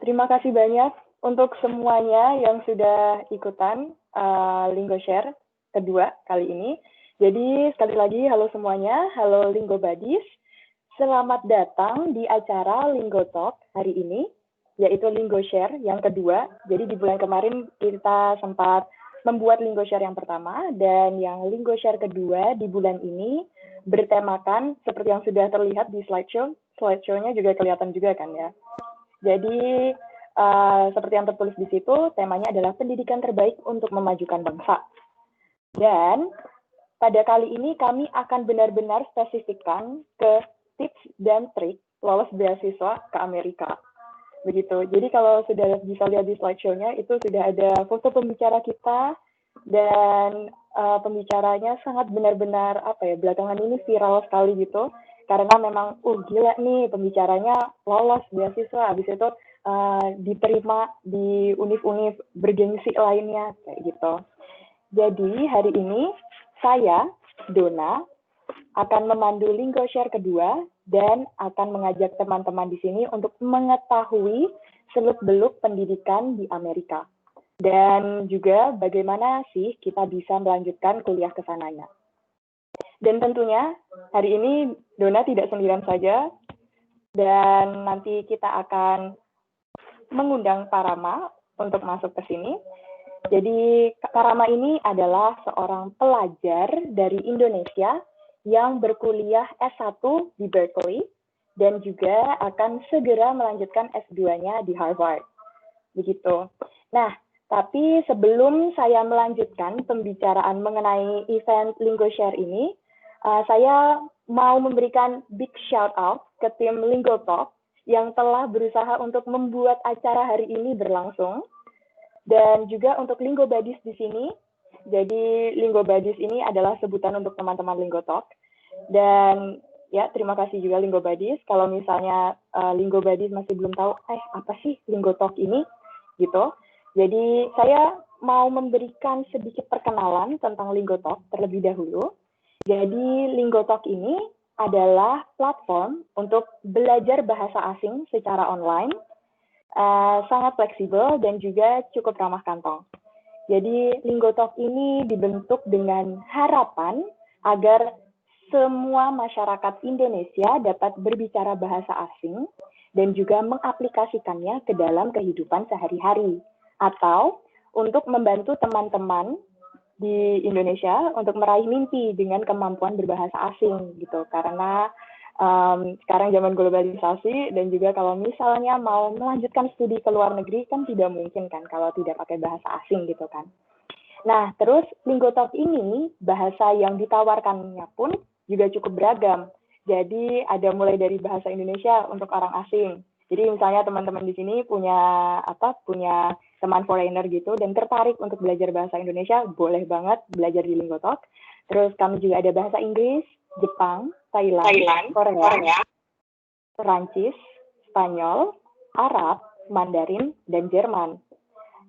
Terima kasih banyak untuk semuanya yang sudah ikutan Linggo Share kedua kali ini. Jadi sekali lagi halo semuanya, halo Linggo Buddies. Selamat datang di acara Linggo Talk hari ini, yaitu Linggo Share yang kedua. Jadi di bulan kemarin kita sempat membuat Linggo Share yang pertama, dan yang Linggo Share kedua di bulan ini bertemakan seperti yang sudah terlihat di slideshow. Slideshow-nya juga kelihatan juga kan ya. Jadi seperti yang tertulis di situ, temanya adalah pendidikan terbaik untuk memajukan bangsa. Dan pada kali ini kami akan benar-benar spesifikkan ke tips dan trik lolos beasiswa ke Amerika. Begitu. Jadi kalau sudah bisa lihat di slideshow-nya, itu sudah ada foto pembicara kita, dan pembicaranya sangat benar-benar belakangan ini viral sekali gitu. Karena memang gila nih, pembicaranya lolos beasiswa, habis itu diterima di univ-univ bergengsi lainnya kayak gitu. Jadi hari ini saya, Dona, akan memandu Linggo Share kedua dan akan mengajak teman-teman di sini untuk mengetahui seluk-beluk pendidikan di Amerika. Dan juga bagaimana sih kita bisa melanjutkan kuliah ke sananya. Dan tentunya hari ini Dona tidak sendirian saja, dan nanti kita akan mengundang Parama untuk masuk ke sini. Jadi Parama ini adalah seorang pelajar dari Indonesia yang berkuliah S1 di Berkeley dan juga akan segera melanjutkan S2-nya di Harvard. Begitu. Nah, tapi sebelum saya melanjutkan pembicaraan mengenai event Linggo Share ini, saya mau memberikan big shout out ke tim Linggo Talk yang telah berusaha untuk membuat acara hari ini berlangsung, dan juga untuk Linggo Buddies di sini. Jadi Linggo Buddies ini adalah sebutan untuk teman-teman Linggo Talk. Dan ya, terima kasih juga Linggo Buddies. Kalau misalnya Linggo Buddies masih belum tahu, apa sih Linggo Talk ini? Gitu. Jadi saya mau memberikan sedikit perkenalan tentang Linggo Talk terlebih dahulu. Jadi Linggo Talk ini adalah platform untuk belajar bahasa asing secara online, sangat fleksibel dan juga cukup ramah kantong. Jadi Linggo Talk ini dibentuk dengan harapan agar semua masyarakat Indonesia dapat berbicara bahasa asing dan juga mengaplikasikannya ke dalam kehidupan sehari-hari, atau untuk membantu teman-teman di Indonesia untuk meraih mimpi dengan kemampuan berbahasa asing gitu. Karena sekarang zaman globalisasi, dan juga kalau misalnya mau melanjutkan studi ke luar negeri kan tidak mungkin kan kalau tidak pakai bahasa asing gitu kan. Nah, terus Linggo Talk ini bahasa yang ditawarkannya pun juga cukup beragam. Jadi ada mulai dari bahasa Indonesia untuk orang asing. Jadi misalnya teman-teman di sini punya teman foreigner gitu dan tertarik untuk belajar bahasa Indonesia, boleh banget belajar di Linggo Talk. Terus kami juga ada bahasa Inggris, Jepang, Thailand, Korea, Perancis, Spanyol, Arab, Mandarin, dan Jerman.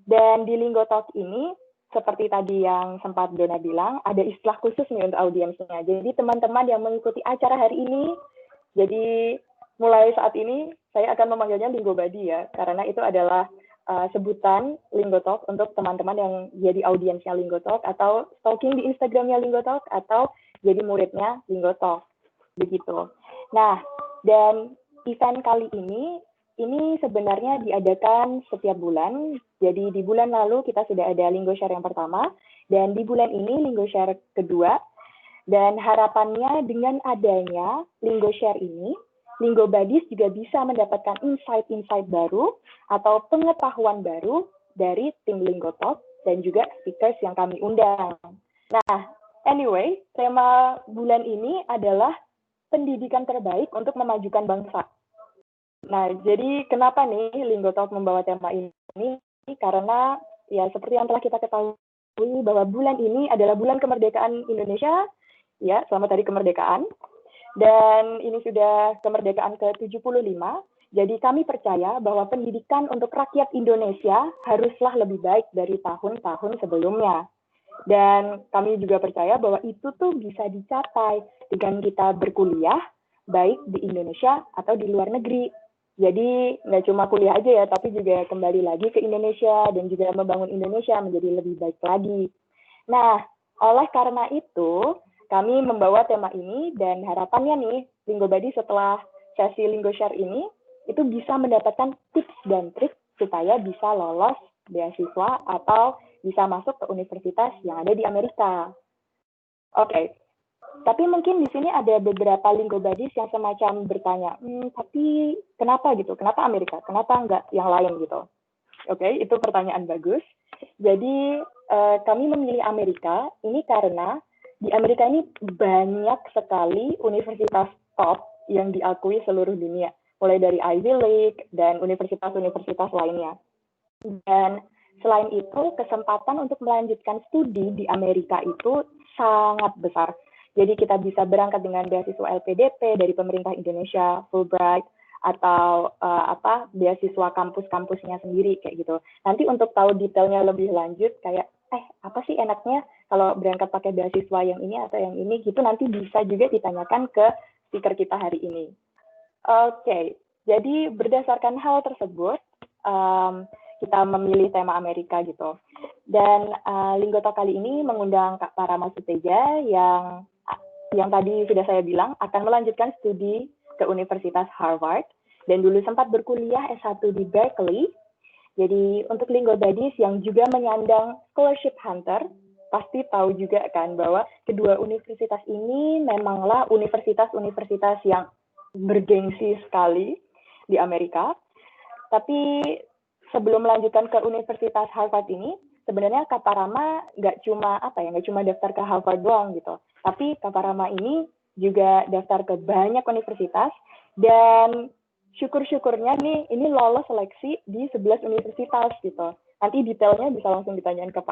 Dan di Linggo Talk ini, seperti tadi yang sempat Dona bilang, ada istilah khusus nih untuk audiensnya. Jadi teman-teman yang mengikuti acara hari ini, jadi mulai saat ini saya akan memanggilnya Linggo Buddy ya, karena itu adalah sebutan Linggo Talk untuk teman-teman yang jadi audiensnya Linggo Talk, atau stalking di Instagramnya Linggo Talk, atau jadi muridnya Linggo Talk. Begitu. Nah, dan event kali ini sebenarnya diadakan setiap bulan. Jadi di bulan lalu kita sudah ada Linggo Share yang pertama, dan di bulan ini Linggo Share kedua. Dan harapannya dengan adanya Linggo Share ini, Linggo Buddies juga bisa mendapatkan insight-insight baru atau pengetahuan baru dari tim Linggo Talk dan juga speakers yang kami undang. Nah, anyway, tema bulan ini adalah pendidikan terbaik untuk memajukan bangsa. Nah, jadi kenapa nih Linggo Talk membawa tema ini? Karena ya seperti yang telah kita ketahui bahwa bulan ini adalah bulan kemerdekaan Indonesia, ya, selamat hari kemerdekaan. Dan ini sudah kemerdekaan ke-75, jadi kami percaya bahwa pendidikan untuk rakyat Indonesia haruslah lebih baik dari tahun-tahun sebelumnya. Dan kami juga percaya bahwa itu tuh bisa dicapai dengan kita berkuliah, baik di Indonesia atau di luar negeri. Jadi nggak cuma kuliah aja ya, tapi juga kembali lagi ke Indonesia dan juga membangun Indonesia menjadi lebih baik lagi. Nah, oleh karena itu, kami membawa tema ini dan harapannya nih, Linggo Badi setelah sesi Linggo Share ini, itu bisa mendapatkan tips dan trik supaya bisa lolos beasiswa atau bisa masuk ke universitas yang ada di Amerika. Oke, tapi mungkin di sini ada beberapa Linggo Badis yang semacam bertanya, tapi kenapa gitu? Kenapa Amerika? Kenapa enggak yang lain gitu? Oke, itu pertanyaan bagus. Jadi kami memilih Amerika ini karena di Amerika ini banyak sekali universitas top yang diakui seluruh dunia, mulai dari Ivy League dan universitas-universitas lainnya. Dan selain itu, kesempatan untuk melanjutkan studi di Amerika itu sangat besar. Jadi kita bisa berangkat dengan beasiswa LPDP dari pemerintah Indonesia, Fulbright, atau beasiswa kampus-kampusnya sendiri kayak gitu. Nanti untuk tahu detailnya lebih lanjut kayak apa sih enaknya kalau berangkat pakai beasiswa yang ini atau yang ini gitu, nanti bisa juga ditanyakan ke speaker kita hari ini. Oke, jadi berdasarkan hal tersebut kita memilih tema Amerika gitu. Dan Linggo Talk kali ini mengundang Kak Parama Suteja yang tadi sudah saya bilang akan melanjutkan studi ke Universitas Harvard dan dulu sempat berkuliah S1 di Berkeley. Jadi untuk Linggo Badis yang juga menyandang scholarship hunter, pasti tahu juga kan bahwa kedua universitas ini memanglah universitas-universitas yang bergengsi sekali di Amerika. Tapi sebelum melanjutkan ke Universitas Harvard ini, sebenarnya Kak Parama nggak cuma daftar ke Harvard doang gitu. Tapi Kak Parama ini juga daftar ke banyak universitas dan syukur-syukurnya nih ini lolos seleksi di 11 universitas gitu. Nanti detailnya bisa langsung ditanyain ke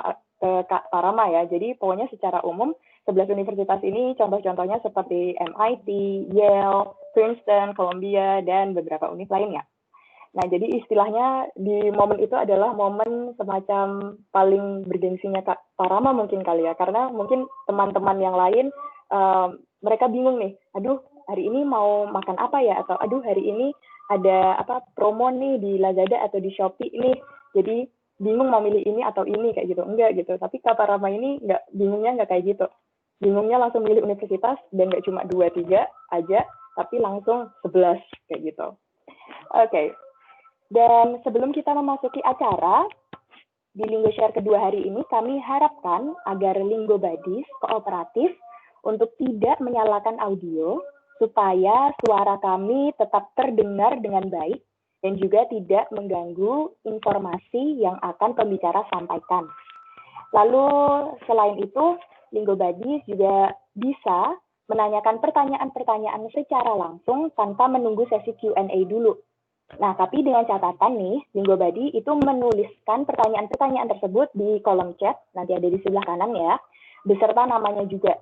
Kak Parama ya. Jadi pokoknya secara umum 11 universitas ini contoh-contohnya seperti MIT, Yale, Princeton, Columbia, dan beberapa univ lainnya. Nah, jadi istilahnya di momen itu adalah momen semacam paling bergengsinya Kak Parama mungkin kali ya, karena mungkin teman-teman yang lain mereka bingung nih, aduh hari ini mau makan apa ya, atau aduh hari ini ada promo nih di Lazada atau di Shopee nih, jadi bingung mau milih ini atau ini kayak gitu, enggak gitu. Tapi Kak Parama ini bingungnya nggak kayak gitu, bingungnya langsung milih universitas dan nggak cuma 2-3 aja, tapi langsung 11 kayak gitu. Oke. Dan sebelum kita memasuki acara, di Linggo Share kedua hari ini, kami harapkan agar Linggo Badis kooperatif untuk tidak menyalakan audio, supaya suara kami tetap terdengar dengan baik, dan juga tidak mengganggu informasi yang akan pembicara sampaikan. Lalu, selain itu, Linggo Badis juga bisa menanyakan pertanyaan-pertanyaan secara langsung tanpa menunggu sesi Q&A dulu. Nah, tapi dengan catatan nih, Linggo Badi itu menuliskan pertanyaan-pertanyaan tersebut di kolom chat, nanti ada di sebelah kanan ya, beserta namanya juga.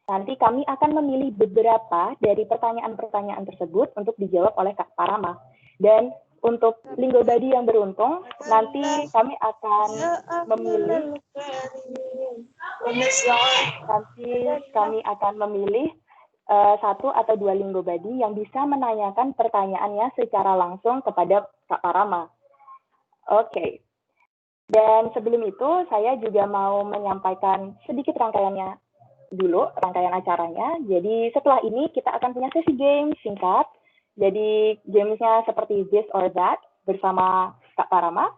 Nanti kami akan memilih beberapa dari pertanyaan-pertanyaan tersebut untuk dijawab oleh Kak Parama. Dan untuk Linggo Badi yang beruntung, nanti kami akan memilih satu atau dua Linggo Badi yang bisa menanyakan pertanyaannya secara langsung kepada Kak Parama. Oke. Dan sebelum itu, saya juga mau menyampaikan sedikit rangkaian acaranya. Jadi setelah ini kita akan punya sesi game singkat. Jadi gamesnya seperti This or That bersama Kak Parama.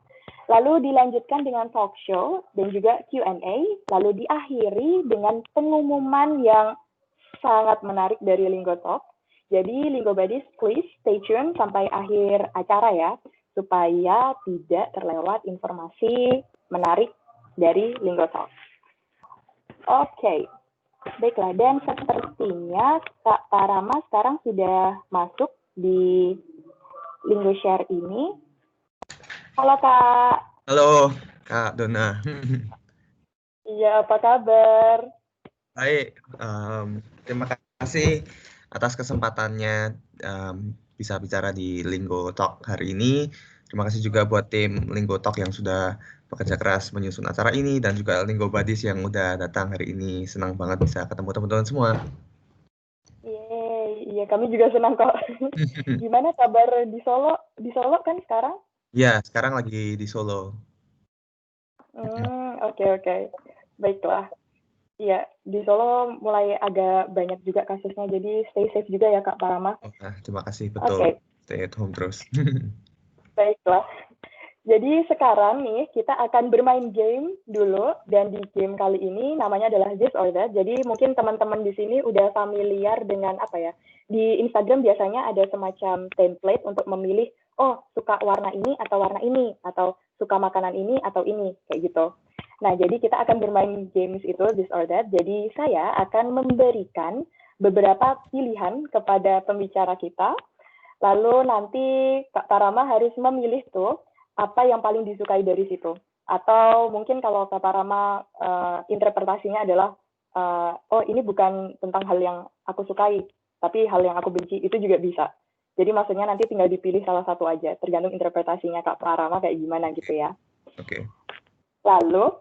Lalu dilanjutkan dengan talk show dan juga Q&A. Lalu diakhiri dengan pengumuman yang sangat menarik dari Linggo Talk. Jadi Linggo Badis, please stay tune sampai akhir acara ya, supaya tidak terlewat informasi menarik dari Linggo Talk. Oke, baiklah. Dan sepertinya Kak Parama sekarang sudah masuk di Linggo Share ini. Halo Kak. Halo Kak Dona. Iya, apa kabar? Baik, terima kasih atas kesempatannya bisa bicara di Linggo Talk hari ini. Terima kasih juga buat tim Linggo Talk yang sudah bekerja keras menyusun acara ini, dan juga Linggo Badis yang udah datang hari ini. Senang banget bisa ketemu teman-teman semua. Iya, kami juga senang kok. Gimana kabar di Solo? Di Solo kan sekarang? Ya, sekarang lagi di Solo. Oke. Baiklah. Iya, di Solo mulai agak banyak juga kasusnya, jadi stay safe juga ya Kak Parama. Terima kasih, betul. Oke. Stay at home terus. Baiklah. Jadi sekarang nih kita akan bermain game dulu, dan di game kali ini namanya adalah This or That. Jadi mungkin teman-teman di sini udah familiar dengan apa ya? Di Instagram biasanya ada semacam template untuk memilih, oh suka warna ini atau warna ini, atau suka makanan ini atau ini, kayak gitu. Nah, jadi kita akan bermain games itu, This or That. Jadi saya akan memberikan beberapa pilihan kepada pembicara kita, lalu nanti Kak Parama harus memilih tuh apa yang paling disukai dari situ. Atau mungkin kalau Kak Parama interpretasinya adalah, oh ini bukan tentang hal yang aku sukai, tapi hal yang aku benci, itu juga bisa. Jadi maksudnya nanti tinggal dipilih salah satu aja, tergantung interpretasinya Kak Parama kayak gimana gitu ya. Oke. Lalu,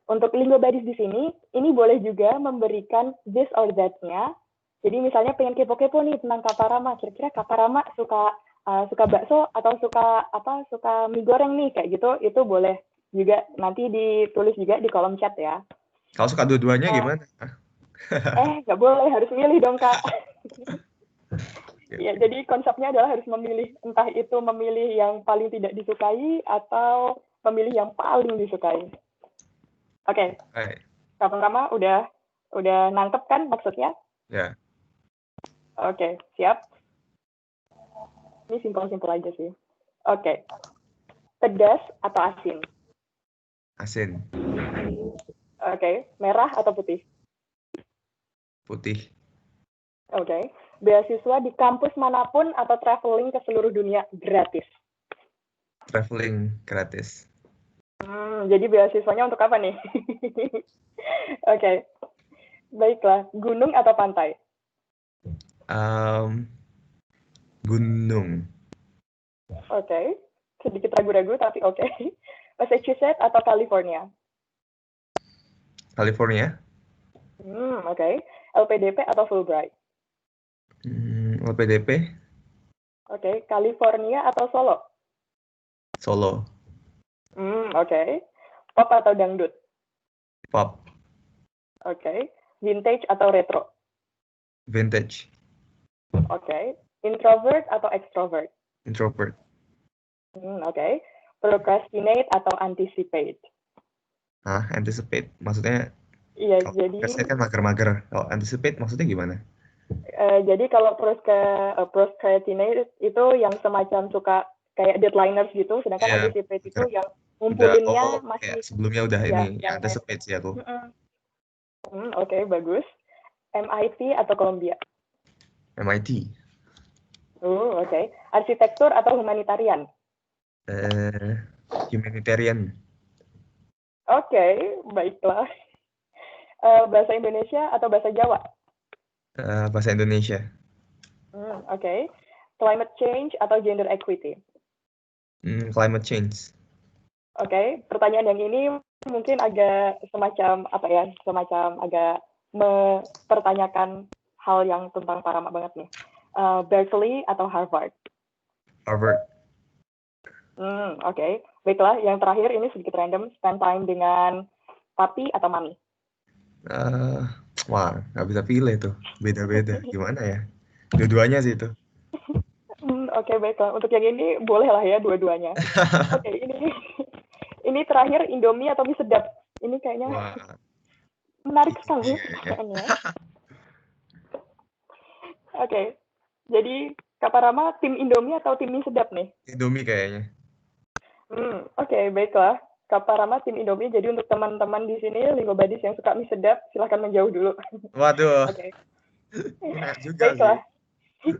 untuk Linggo Badis di sini, ini boleh juga memberikan this or that-nya. Jadi misalnya pengen kepo-kepo nih tentang Kak Parama, kira-kira Kak Parama suka bakso atau suka mie goreng nih, kayak gitu, itu boleh juga nanti ditulis juga di kolom chat ya. Kalau suka dua-duanya gimana? Nggak boleh, harus milih dong Kak. Ya, jadi konsepnya adalah harus memilih, entah itu memilih yang paling tidak disukai atau memilih yang paling disukai. Oke. Kak Parama udah nangkep kan maksudnya? Ya. Oke, siap. Ini simpel-simpel aja sih. Oke. Pedas atau asin? Asin. Oke. Merah atau putih? Putih. Oke. Beasiswa di kampus manapun atau traveling ke seluruh dunia gratis? Traveling gratis. Jadi beasiswanya untuk apa nih? Oke. Baiklah. Gunung atau pantai? Gunung. Oke. Sedikit ragu-ragu tapi oke. Massachusetts atau California? California. Oke. LPDP atau Fulbright? LPDP. Oke. California atau Solo? Solo. Oke. Pop atau dangdut? Pop. Oke. Vintage atau retro? Vintage. Oke. Introvert atau extrovert? Introvert. Oke. Procrastinate atau anticipate? Anticipate. Maksudnya? Iya, kalau jadi kan mager-mager. Kalau anticipate maksudnya gimana? Jadi kalau procrastinate itu yang semacam suka kayak deadliners gitu, sedangkan anticipate itu yang ngumpulinnya masih sebelumnya udah ini anticipate sih aku. Oke, bagus. MIT atau Columbia? MIT. Oke. Arsitektur atau humanitarian? Humanitarian. Oke, baiklah. Bahasa Indonesia atau bahasa Jawa? Bahasa Indonesia. Oke. Climate change atau gender equity? Climate change. Oke, pertanyaan yang ini mungkin agak semacam agak mempertanyakan hal yang tentang Parama banget nih. Berkeley atau Harvard? Harvard. Oke. Baiklah, yang terakhir ini sedikit random, spend time dengan papi atau mami? Wah, nggak bisa pilih tuh, beda-beda. Gimana ya? Dua-duanya sih itu. Oke, baiklah. Untuk yang ini boleh lah ya dua-duanya. Oke, ini terakhir Indomie atau mie sedap? Ini kayaknya menarik sekali pertanyaannya. Oke, jadi Kak Parama tim Indomie atau tim mie sedap nih? Indomie kayaknya. Oke, baiklah. Kak Parama tim Indomie. Jadi untuk teman-teman di sini Linggo Badis yang suka mie sedap, silahkan menjauh dulu. Waduh. Oke. Juga baiklah. Sih.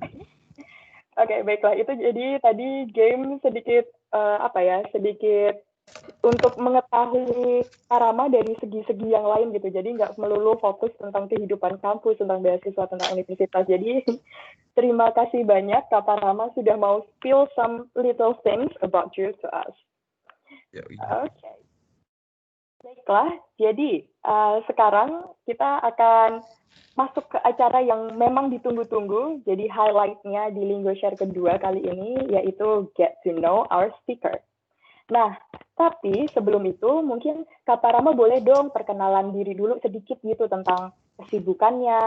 Oke, baiklah. Itu jadi tadi game sedikit sedikit untuk mengetahui Parama dari segi-segi yang lain gitu. Jadi nggak melulu fokus tentang kehidupan kampus, tentang beasiswa, tentang universitas. Jadi terima kasih banyak Kak Parama sudah mau spill some little things about you to us. Okay. Baiklah, jadi sekarang kita akan masuk ke acara yang memang ditunggu-tunggu. Jadi highlight-nya di Linggo Share kedua kali ini yaitu Get to Know Our Speaker. Nah, tapi sebelum itu mungkin Kak Parama boleh dong perkenalan diri dulu sedikit gitu tentang kesibukannya,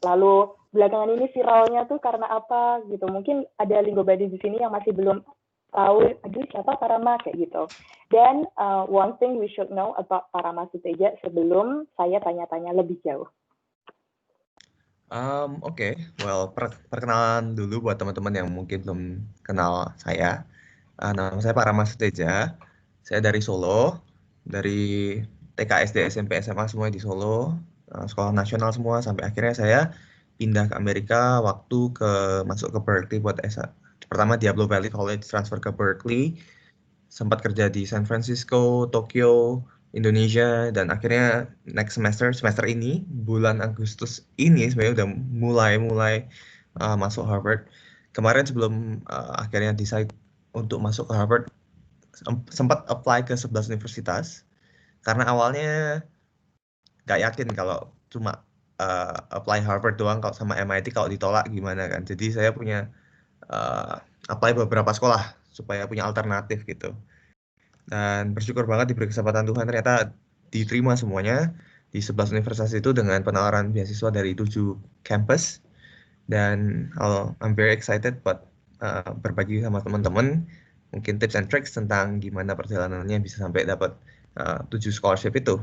lalu belakangan ini viralnya tuh karena apa gitu. Mungkin ada Linggo Badi di sini yang masih belum tahu, aduh siapa Parama kayak gitu. Dan one thing we should know about Parama Suteja sebelum saya tanya-tanya lebih jauh. Oke. Well, perkenalan dulu buat teman-teman yang mungkin belum kenal saya. Nama saya Parama Suteja. Saya dari Solo, dari TK, SD, SMP, SMA semua di Solo, sekolah nasional semua, sampai akhirnya saya pindah ke Amerika waktu masuk ke Berkeley buat S1. Pertama Diablo Valley College, transfer ke Berkeley, sempat kerja di San Francisco, Tokyo, Indonesia, dan akhirnya next semester ini bulan Agustus ini sebenarnya udah mulai masuk Harvard. Kemarin sebelum akhirnya decide untuk masuk ke Harvard, sempat apply ke 11 universitas karena awalnya nggak yakin kalau cuma apply Harvard doang kalau sama MIT kalau ditolak gimana kan. Jadi saya punya apply beberapa sekolah supaya punya alternatif gitu. Dan bersyukur banget diberi kesempatan Tuhan ternyata diterima semuanya di 11 universitas itu dengan penawaran beasiswa dari 7 campus. Dan I'm very excited buat berbagi sama teman-teman mungkin tips and tricks tentang gimana perjalanannya bisa sampai dapat 7 scholarship itu.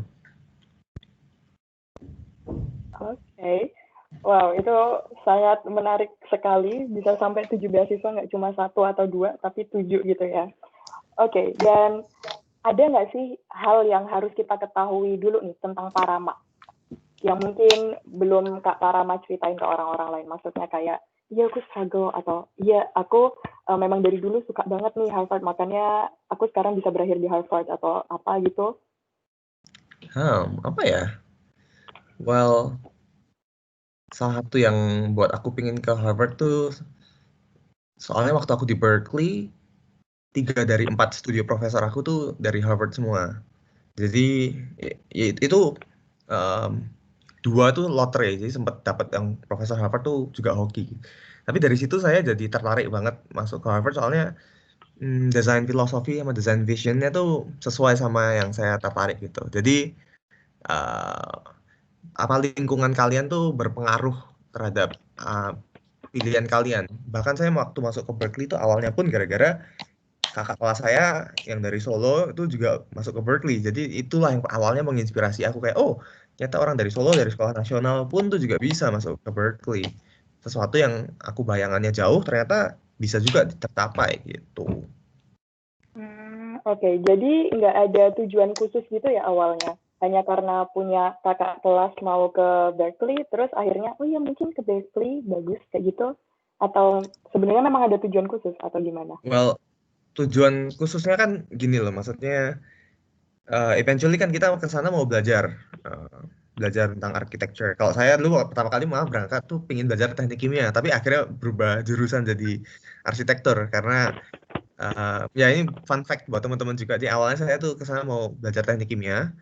Oke. Wow, itu sangat menarik sekali. Bisa sampai 7 beasiswa, nggak cuma 1 atau 2, tapi 7 gitu ya. Oke, dan ada nggak sih hal yang harus kita ketahui dulu nih tentang Parama? Yang mungkin belum Kak Parama ceritain ke orang-orang lain. Maksudnya kayak, iya aku struggle, atau iya aku memang dari dulu suka banget nih Harvard, makanya aku sekarang bisa berakhir di Harvard, atau apa gitu. Apa ya? Well, salah satu yang buat aku pingin ke Harvard tuh soalnya waktu aku di Berkeley 3 dari 4 studio profesor aku tuh dari Harvard semua. Jadi itu um, 2 tuh lotre, jadi sempat dapat yang profesor Harvard tuh juga hoki. Tapi dari situ saya jadi tertarik banget masuk ke Harvard soalnya desain filosofi sama desain visionnya tuh sesuai sama yang saya tertarik gitu. Jadi uh, apa lingkungan kalian tuh berpengaruh terhadap pilihan kalian. Bahkan saya waktu masuk ke Berkeley itu awalnya pun gara-gara kakak kelas saya yang dari Solo itu juga masuk ke Berkeley. Jadi itulah yang awalnya menginspirasi aku kayak, oh ternyata orang dari Solo dari sekolah nasional pun tuh juga bisa masuk ke Berkeley. Sesuatu yang aku bayangannya jauh ternyata bisa juga tercapai gitu. Oke, jadi nggak ada tujuan khusus gitu ya awalnya? Hanya karena punya kakak kelas mau ke Berkeley, terus akhirnya, oh ya mungkin ke Berkeley, bagus kayak gitu? Atau sebenarnya memang ada tujuan khusus atau gimana? Well, tujuan khususnya kan gini loh, maksudnya eventually kan kita ke sana mau belajar tentang architecture. Kalau saya dulu pertama kali malah berangkat tuh pingin belajar teknik kimia, tapi akhirnya berubah jurusan jadi arsitektur karena ya ini fun fact buat teman-teman juga. Di awalnya saya tuh ke sana mau belajar teknik kimia,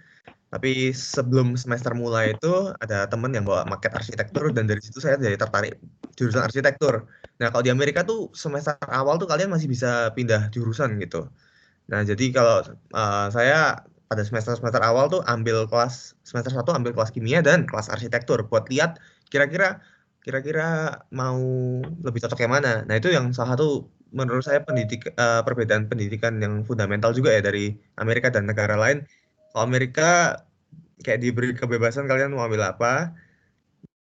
tapi sebelum semester mulai itu ada temen yang bawa maket arsitektur dan dari situ saya jadi tertarik jurusan arsitektur. Nah, kalau di Amerika tuh semester awal tuh kalian masih bisa pindah jurusan gitu. Nah, jadi kalau saya pada semester-semester awal tuh ambil kelas semester 1 ambil kelas kimia dan kelas arsitektur buat lihat kira-kira mau lebih cocok yang mana. Nah, itu yang salah satu menurut saya perbedaan pendidikan yang fundamental juga ya dari Amerika dan negara lain. Kalau Amerika kayak diberi kebebasan kalian mau ambil apa,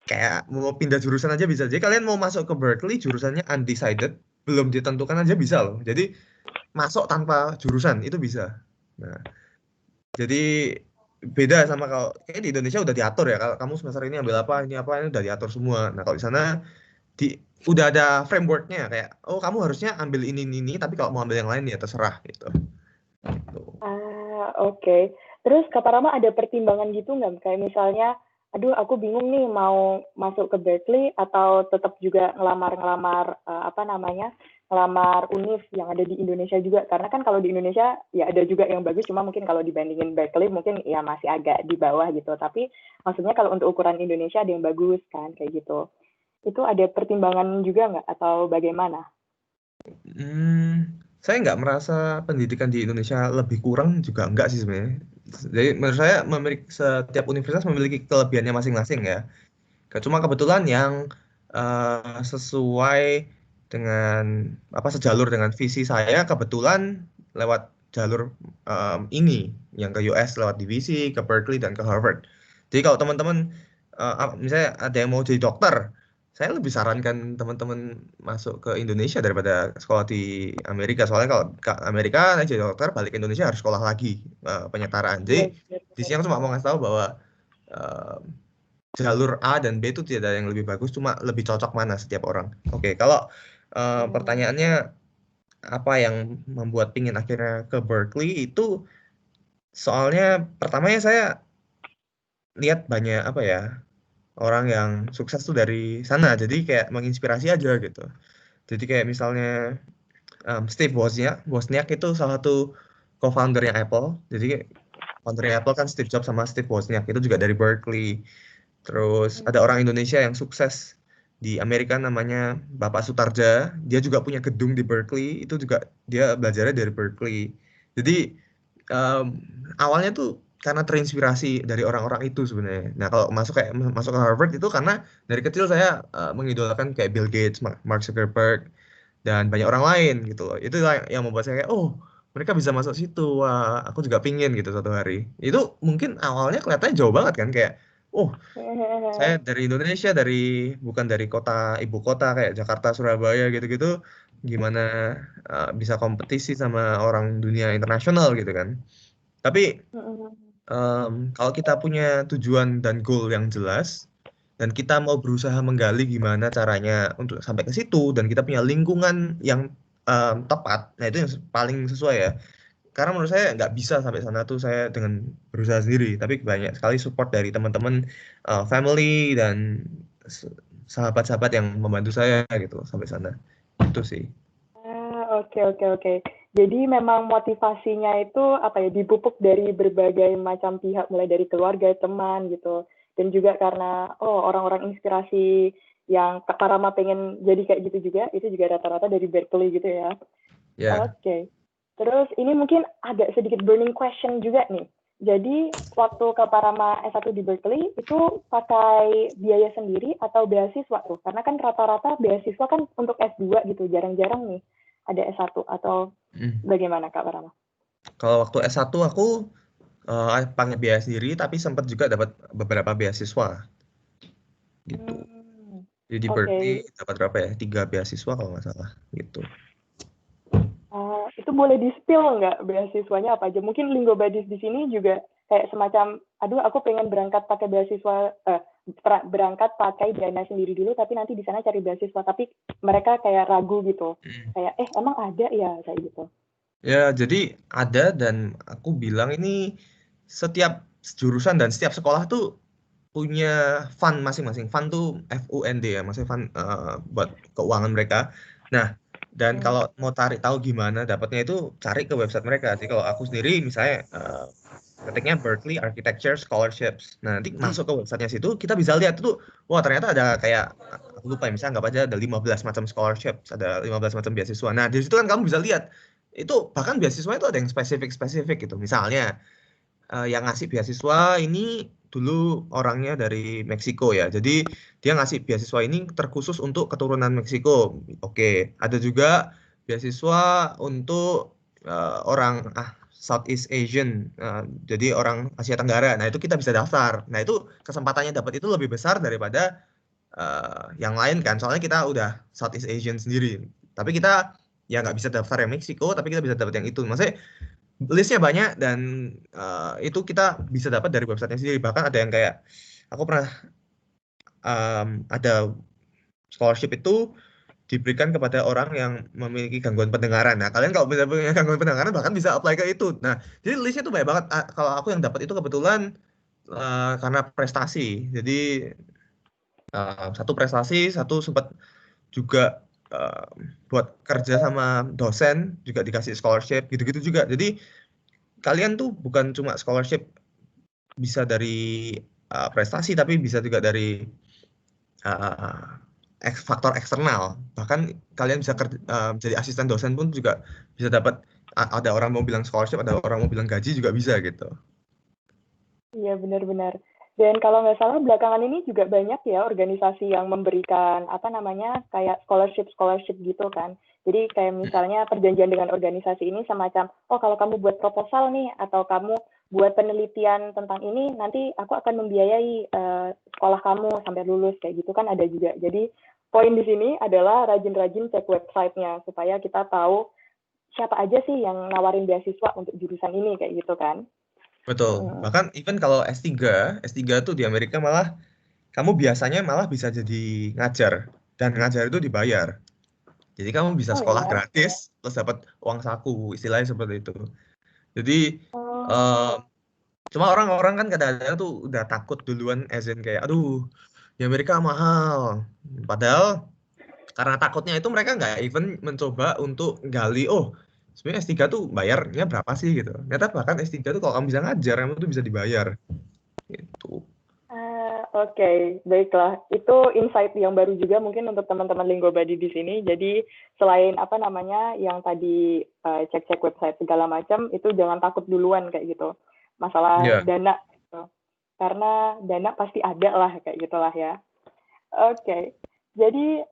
kayak mau pindah jurusan aja bisa. Jadi kalian mau masuk ke Berkeley jurusannya undecided, belum ditentukan aja bisa loh. Jadi masuk tanpa jurusan itu bisa. Nah, jadi beda sama kalau kayak di Indonesia udah diatur ya. Kalau kamu semester ini ambil apa, ini udah diatur semua. Nah, kalau di sana di udah ada frameworknya kayak oh kamu harusnya ambil ini, tapi kalau mau ambil yang lain ya terserah gitu. Oke. Terus Kak Parama ada pertimbangan gitu nggak? Kayak misalnya, aduh aku bingung nih mau masuk ke Berkeley atau tetap juga ngelamar ngelamar univ yang ada di Indonesia juga, karena kan kalau di Indonesia ya ada juga yang bagus, cuma mungkin kalau dibandingin Berkeley mungkin ya masih agak di bawah gitu, tapi maksudnya kalau untuk ukuran Indonesia ada yang bagus kan kayak gitu. Itu ada pertimbangan juga nggak atau bagaimana? Saya nggak merasa pendidikan di Indonesia lebih kurang juga enggak sih sebenarnya. Jadi menurut saya setiap universitas memiliki kelebihannya masing-masing ya. Cuma kebetulan yang sesuai dengan sejalur dengan visi saya kebetulan lewat jalur ini yang ke US lewat divisi ke Berkeley dan ke Harvard. Jadi kalau teman-teman misalnya ada yang mau jadi dokter, saya lebih sarankan teman-teman masuk ke Indonesia daripada sekolah di Amerika. Soalnya kalau ke Amerika nanti jadi dokter balik ke Indonesia harus sekolah lagi penyetaraan. Iya, Jadi di sini aku cuma mau ngasih tahu bahwa eh, jalur A dan B itu tidak ada yang lebih bagus, cuma lebih cocok mana setiap orang. Oke, kalau pertanyaannya apa yang membuat pingin akhirnya ke Berkeley itu soalnya pertamanya saya lihat banyak orang yang sukses tuh dari sana, jadi kayak menginspirasi aja gitu. Jadi kayak misalnya Steve Wozniak itu salah satu co-foundernya Apple. Jadi foundernya Apple kan Steve Jobs sama Steve Wozniak itu juga dari Berkeley. Terus ada orang Indonesia yang sukses di Amerika namanya Bapak Sutarja. Dia juga punya gedung di Berkeley. Itu juga dia belajarnya dari Berkeley. Jadi em, awalnya tuh karena terinspirasi dari orang-orang itu sebenarnya. Nah kalau masuk ke Harvard itu karena dari kecil saya mengidolakan kayak Bill Gates, Mark Zuckerberg, dan banyak orang lain gitu loh. Itu yang membuat saya kayak, oh mereka bisa masuk situ. Wah, aku juga pingin gitu suatu hari. Itu mungkin awalnya kelihatannya jauh banget kan kayak, oh saya dari Indonesia, bukan dari ibu kota kayak Jakarta, Surabaya gitu-gitu, gimana bisa kompetisi sama orang dunia internasional gitu kan. Tapi kalau kita punya tujuan dan goal yang jelas, dan kita mau berusaha menggali gimana caranya untuk sampai ke situ, dan kita punya lingkungan yang tepat, nah itu yang paling sesuai ya. Karena menurut saya nggak bisa sampai sana tuh saya dengan berusaha sendiri, tapi banyak sekali support dari teman-teman, family dan s- sahabat-sahabat yang membantu saya gitu loh sampai sana. Itu sih. Oke, oke, oke. Jadi memang motivasinya itu apa ya, dipupuk dari berbagai macam pihak, mulai dari keluarga, teman gitu. Dan juga karena orang-orang inspirasi yang Kak Parama pengen jadi kayak gitu juga, itu juga rata-rata dari Berkeley gitu ya. Ya, Oke. Terus ini mungkin agak sedikit burning question juga nih. Jadi waktu Kak Parama S1 di Berkeley itu pakai biaya sendiri atau beasiswa tuh? Karena kan rata-rata beasiswa kan untuk S2 gitu, jarang-jarang nih ada S1 atau mm. bagaimana Kak Parama? Kalau waktu S1 aku pakai biaya sendiri, tapi sempat juga dapat beberapa beasiswa gitu. Jadi di Berkeley Oke. dapat berapa ya? 3 beasiswa kalau nggak salah gitu. Itu boleh di-spill nggak beasiswanya apa aja? Mungkin Linggo Badis di sini juga kayak semacam, aduh aku pengen berangkat pakai beasiswa, berangkat pakai dana sendiri dulu, tapi nanti di sana cari beasiswa, tapi mereka kayak ragu gitu, Mm. kayak emang ada ya kayak gitu. Ya, jadi ada dan aku bilang ini setiap jurusan dan setiap sekolah tuh punya fund masing-masing. Fund tuh FUND ya, maksudnya fund buat keuangan mereka. Nah, dan Hmm. kalau mau tahu gimana dapatnya itu cari ke website mereka. Jadi kalau aku sendiri misalnya ketiknya Berkeley Architecture Scholarships. Nah, nanti masuk ke websitenya situ kita bisa lihat tuh, wah ternyata ada kayak aku lupa ya, misalnya anggap aja ada 15 macam scholarships, ada 15 macam beasiswa. Nah, di situ kan kamu bisa lihat itu bahkan beasiswa itu ada yang spesifik gitu. Misalnya yang ngasih beasiswa ini dulu orangnya dari Meksiko ya. Jadi dia ngasih beasiswa ini terkhusus untuk keturunan Meksiko. Oke, ada juga beasiswa untuk orang Southeast Asian. Jadi orang Asia Tenggara. Nah, itu kita bisa daftar. Nah, itu kesempatannya dapat itu lebih besar daripada yang lain kan. Soalnya kita udah Southeast Asian sendiri. Tapi kita ya nggak bisa daftar yang Meksiko, tapi kita bisa dapat yang itu. Maksudnya listnya banyak dan itu kita bisa dapat dari websitenya sendiri. Bahkan ada yang kayak aku pernah ada scholarship itu diberikan kepada orang yang memiliki gangguan pendengaran. Nah, kalian kalau bisa punya gangguan pendengaran bahkan bisa apply ke itu. Nah, jadi listnya tuh banyak banget. Kalau aku yang dapat itu kebetulan karena prestasi. Jadi satu prestasi, satu sempat juga buat kerja sama dosen juga dikasih scholarship gitu-gitu juga. Jadi kalian tuh bukan cuma scholarship bisa dari prestasi, tapi bisa juga dari uh, faktor eksternal. Bahkan kalian bisa jadi asisten dosen pun juga bisa dapat, ada orang mau bilang scholarship, ada orang mau bilang gaji juga bisa gitu. Iya, benar-benar. Dan kalau nggak salah belakangan ini juga banyak ya organisasi yang memberikan apa namanya kayak scholarship gitu kan. Jadi kayak misalnya perjanjian dengan organisasi ini semacam, oh kalau kamu buat proposal nih atau kamu buat penelitian tentang ini, nanti aku akan membiayai sekolah kamu sampai lulus kayak gitu kan ada juga. Jadi poin di sini adalah rajin-rajin cek websitenya supaya kita tahu siapa aja sih yang nawarin beasiswa untuk jurusan ini kayak gitu kan. Betul. Bahkan even kalau S3 tuh di Amerika malah kamu biasanya malah bisa jadi ngajar, dan ngajar itu dibayar. Jadi kamu bisa Oh sekolah iya. gratis terus dapat uang saku, istilahnya seperti itu. Jadi Oh, eh, cuma orang-orang kan kadang-kadang tuh udah takut duluan, as in kayak aduh di Amerika mahal. Padahal karena takutnya itu mereka nggak even mencoba untuk gali, oh sebenarnya S3 tuh bayarnya berapa sih gitu. Ternyata bahkan S3 tuh kalau kamu bisa ngajar, kamu tuh bisa dibayar gitu. oke, baiklah. Itu insight yang baru juga mungkin untuk teman-teman Linggo Badi di sini. Jadi selain apa namanya yang tadi cek-cek website segala macam, itu jangan takut duluan kayak gitu. Masalah Ya. dana, gitu. Karena dana pasti ada lah kayak gitulah ya. Oke, jadi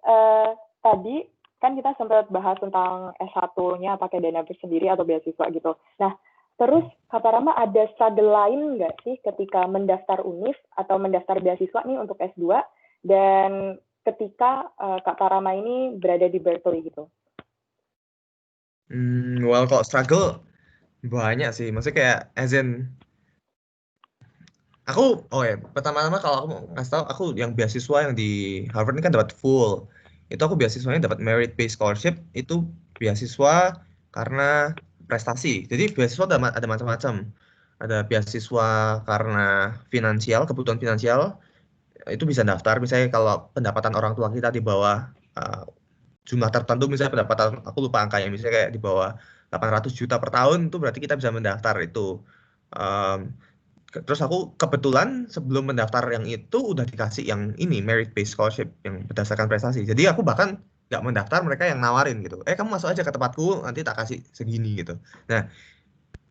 tadi kan kita sempat bahas tentang S1-nya pakai dana sendiri atau beasiswa gitu. Nah, terus Kak Parama ada struggle lain nggak sih ketika mendaftar UNIF atau mendaftar beasiswa nih untuk S2 dan ketika Kak Parama ini berada di Berkeley gitu? Well, kalau struggle banyak sih. Maksudnya kayak as in aku, oh ya, pertama-tama kalau aku mau ngasih tahu, aku yang beasiswa yang di Harvard ini kan dapat full. Itu aku beasiswanya dapat merit based scholarship, itu beasiswa karena prestasi. Jadi beasiswa ada macam-macam. Ada beasiswa karena finansial, kebutuhan finansial, itu bisa daftar. Misalnya kalau pendapatan orang tua kita di bawah jumlah tertentu, misalnya pendapatan, aku lupa angkanya, misalnya kayak di bawah 800 juta per tahun, itu berarti kita bisa mendaftar itu. Um, Terus aku kebetulan sebelum mendaftar yang itu udah dikasih yang ini merit based scholarship yang berdasarkan prestasi. Jadi aku bahkan nggak mendaftar, mereka yang nawarin gitu. Kamu masuk aja ke tempatku, nanti tak kasih segini gitu. Nah,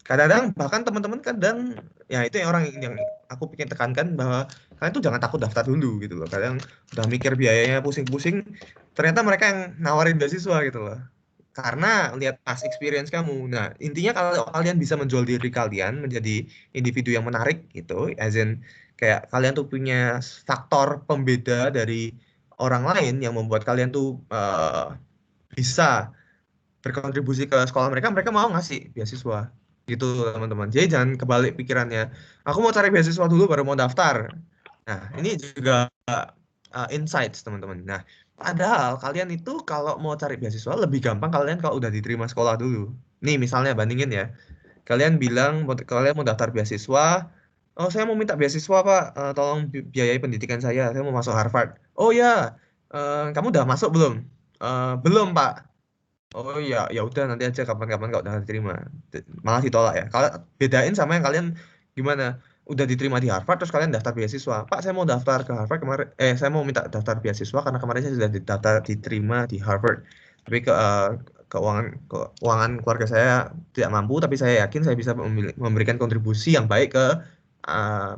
kadang-kadang bahkan teman-teman kadang, ya itu yang orang yang aku pikir tekankan, bahwa kalian tuh jangan takut daftar dulu gitu loh. Kadang udah mikir biayanya pusing-pusing, ternyata mereka yang nawarin beasiswa gitu loh. Karena lihat past experience kamu. Nah, intinya kalau kalian bisa menjual diri kalian menjadi individu yang menarik gitu, as in kayak kalian tuh punya faktor pembeda dari orang lain yang membuat kalian tuh bisa berkontribusi ke sekolah mereka, mereka mau ngasih beasiswa gitu teman-teman. Jadi jangan kebalik pikirannya. Aku mau cari beasiswa dulu baru mau daftar. Nah, ini juga insights teman-teman. Nah, padahal kalian itu kalau mau cari beasiswa lebih gampang kalian kalau udah diterima sekolah dulu. Nih misalnya bandingin ya. Kalian bilang kalian mau daftar beasiswa. Oh, saya mau minta beasiswa, Pak. Tolong biayai pendidikan saya. Saya mau masuk Harvard. Oh ya, kamu udah masuk belum? Belum, Pak. Oh iya, ya udah nanti aja kapan-kapan kalau udah diterima. Malah ditolak ya. Kalau bedain sama yang kalian gimana? Udah diterima di Harvard terus kalian daftar beasiswa. Pak, saya mau daftar ke Harvard kemarin. Saya mau minta daftar beasiswa karena kemarin saya sudah diterima di Harvard. Tapi keuangan keluarga saya tidak mampu, tapi saya yakin saya bisa memberikan kontribusi yang baik ke uh,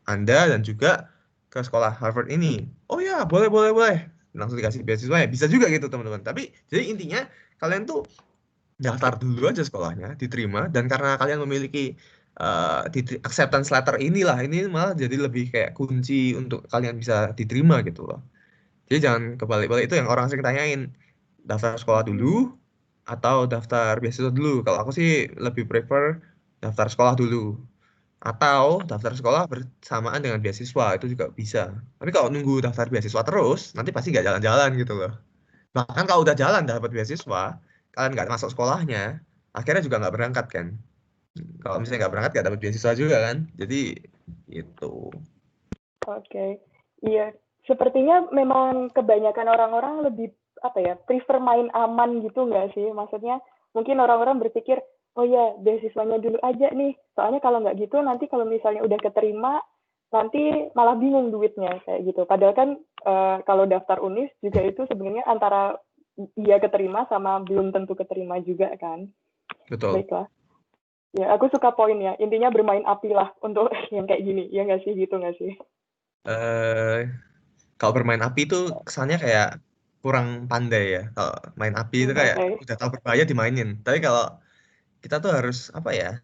Anda dan juga ke sekolah Harvard ini. Oh ya, boleh boleh boleh. Langsung dikasih beasiswa ya. Bisa juga gitu, teman-teman. Tapi jadi intinya kalian tuh daftar dulu aja sekolahnya, diterima, dan karena kalian memiliki acceptance letter inilah, ini malah jadi lebih kayak kunci untuk kalian bisa diterima gitu loh. Jadi jangan kebalik-balik, itu yang orang sering tanyain, daftar sekolah dulu atau daftar beasiswa dulu. Kalau aku sih lebih prefer daftar sekolah dulu, atau daftar sekolah bersamaan dengan beasiswa, itu juga bisa. Tapi kalau nunggu daftar beasiswa terus, nanti pasti nggak jalan-jalan gitu loh. Bahkan kalau udah jalan dapat beasiswa, kalian nggak masuk sekolahnya, akhirnya juga nggak berangkat kan. Kalau misalnya nggak berangkat, nggak dapat beasiswa juga kan. Jadi itu. Oke, iya. Sepertinya memang kebanyakan orang-orang lebih prefer main aman gitu nggak sih? Maksudnya mungkin orang-orang berpikir, oh ya beasiswanya dulu aja nih. Soalnya kalau nggak gitu nanti kalau misalnya udah keterima nanti malah bingung duitnya kayak gitu. Padahal kan kalau daftar UNIS juga itu sebenarnya antara iya keterima sama belum tentu keterima juga kan. Betul. Baiklah. Ya, aku suka poinnya. Intinya bermain api lah untuk yang kayak gini. Ya nggak sih, gitu nggak sih? Kalau bermain api itu kesannya kayak kurang pandai ya. Kalau main api itu kayak Oke. udah tahu berbahaya dimainin. Tapi kalau kita tuh harus apa ya?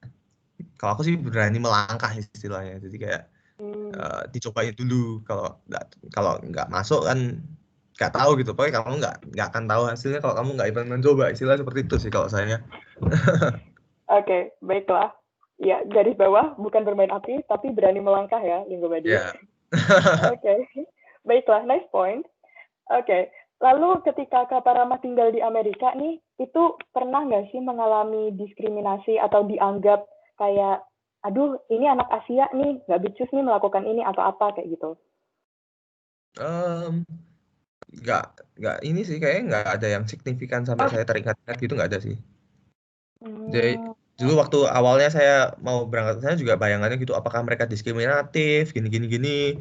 Kalau aku sih berani melangkah istilahnya. Jadi kayak dicobain dulu. Kalau nggak masuk kan nggak tahu gitu. Pokoknya kamu nggak akan tahu hasilnya kalau kamu nggak mencoba. Istilah seperti itu sih kalau saya. Oke, baiklah. Ya, garis bawah bukan bermain api, tapi berani melangkah ya, Linggo Badis. Ya. Oke, baiklah, nice point. Oke, lalu ketika Kak Parama tinggal di Amerika nih, itu pernah nggak sih mengalami diskriminasi atau dianggap kayak, aduh ini anak Asia nih, nggak becus nih melakukan ini atau apa kayak gitu? Em, nggak ini sih kayaknya nggak ada yang signifikan sampai Oh, saya teringat-ingat gitu nggak ada sih. Jadi hmm, dulu waktu awalnya saya mau berangkat saya juga bayangannya gitu apakah mereka diskriminatif gini gini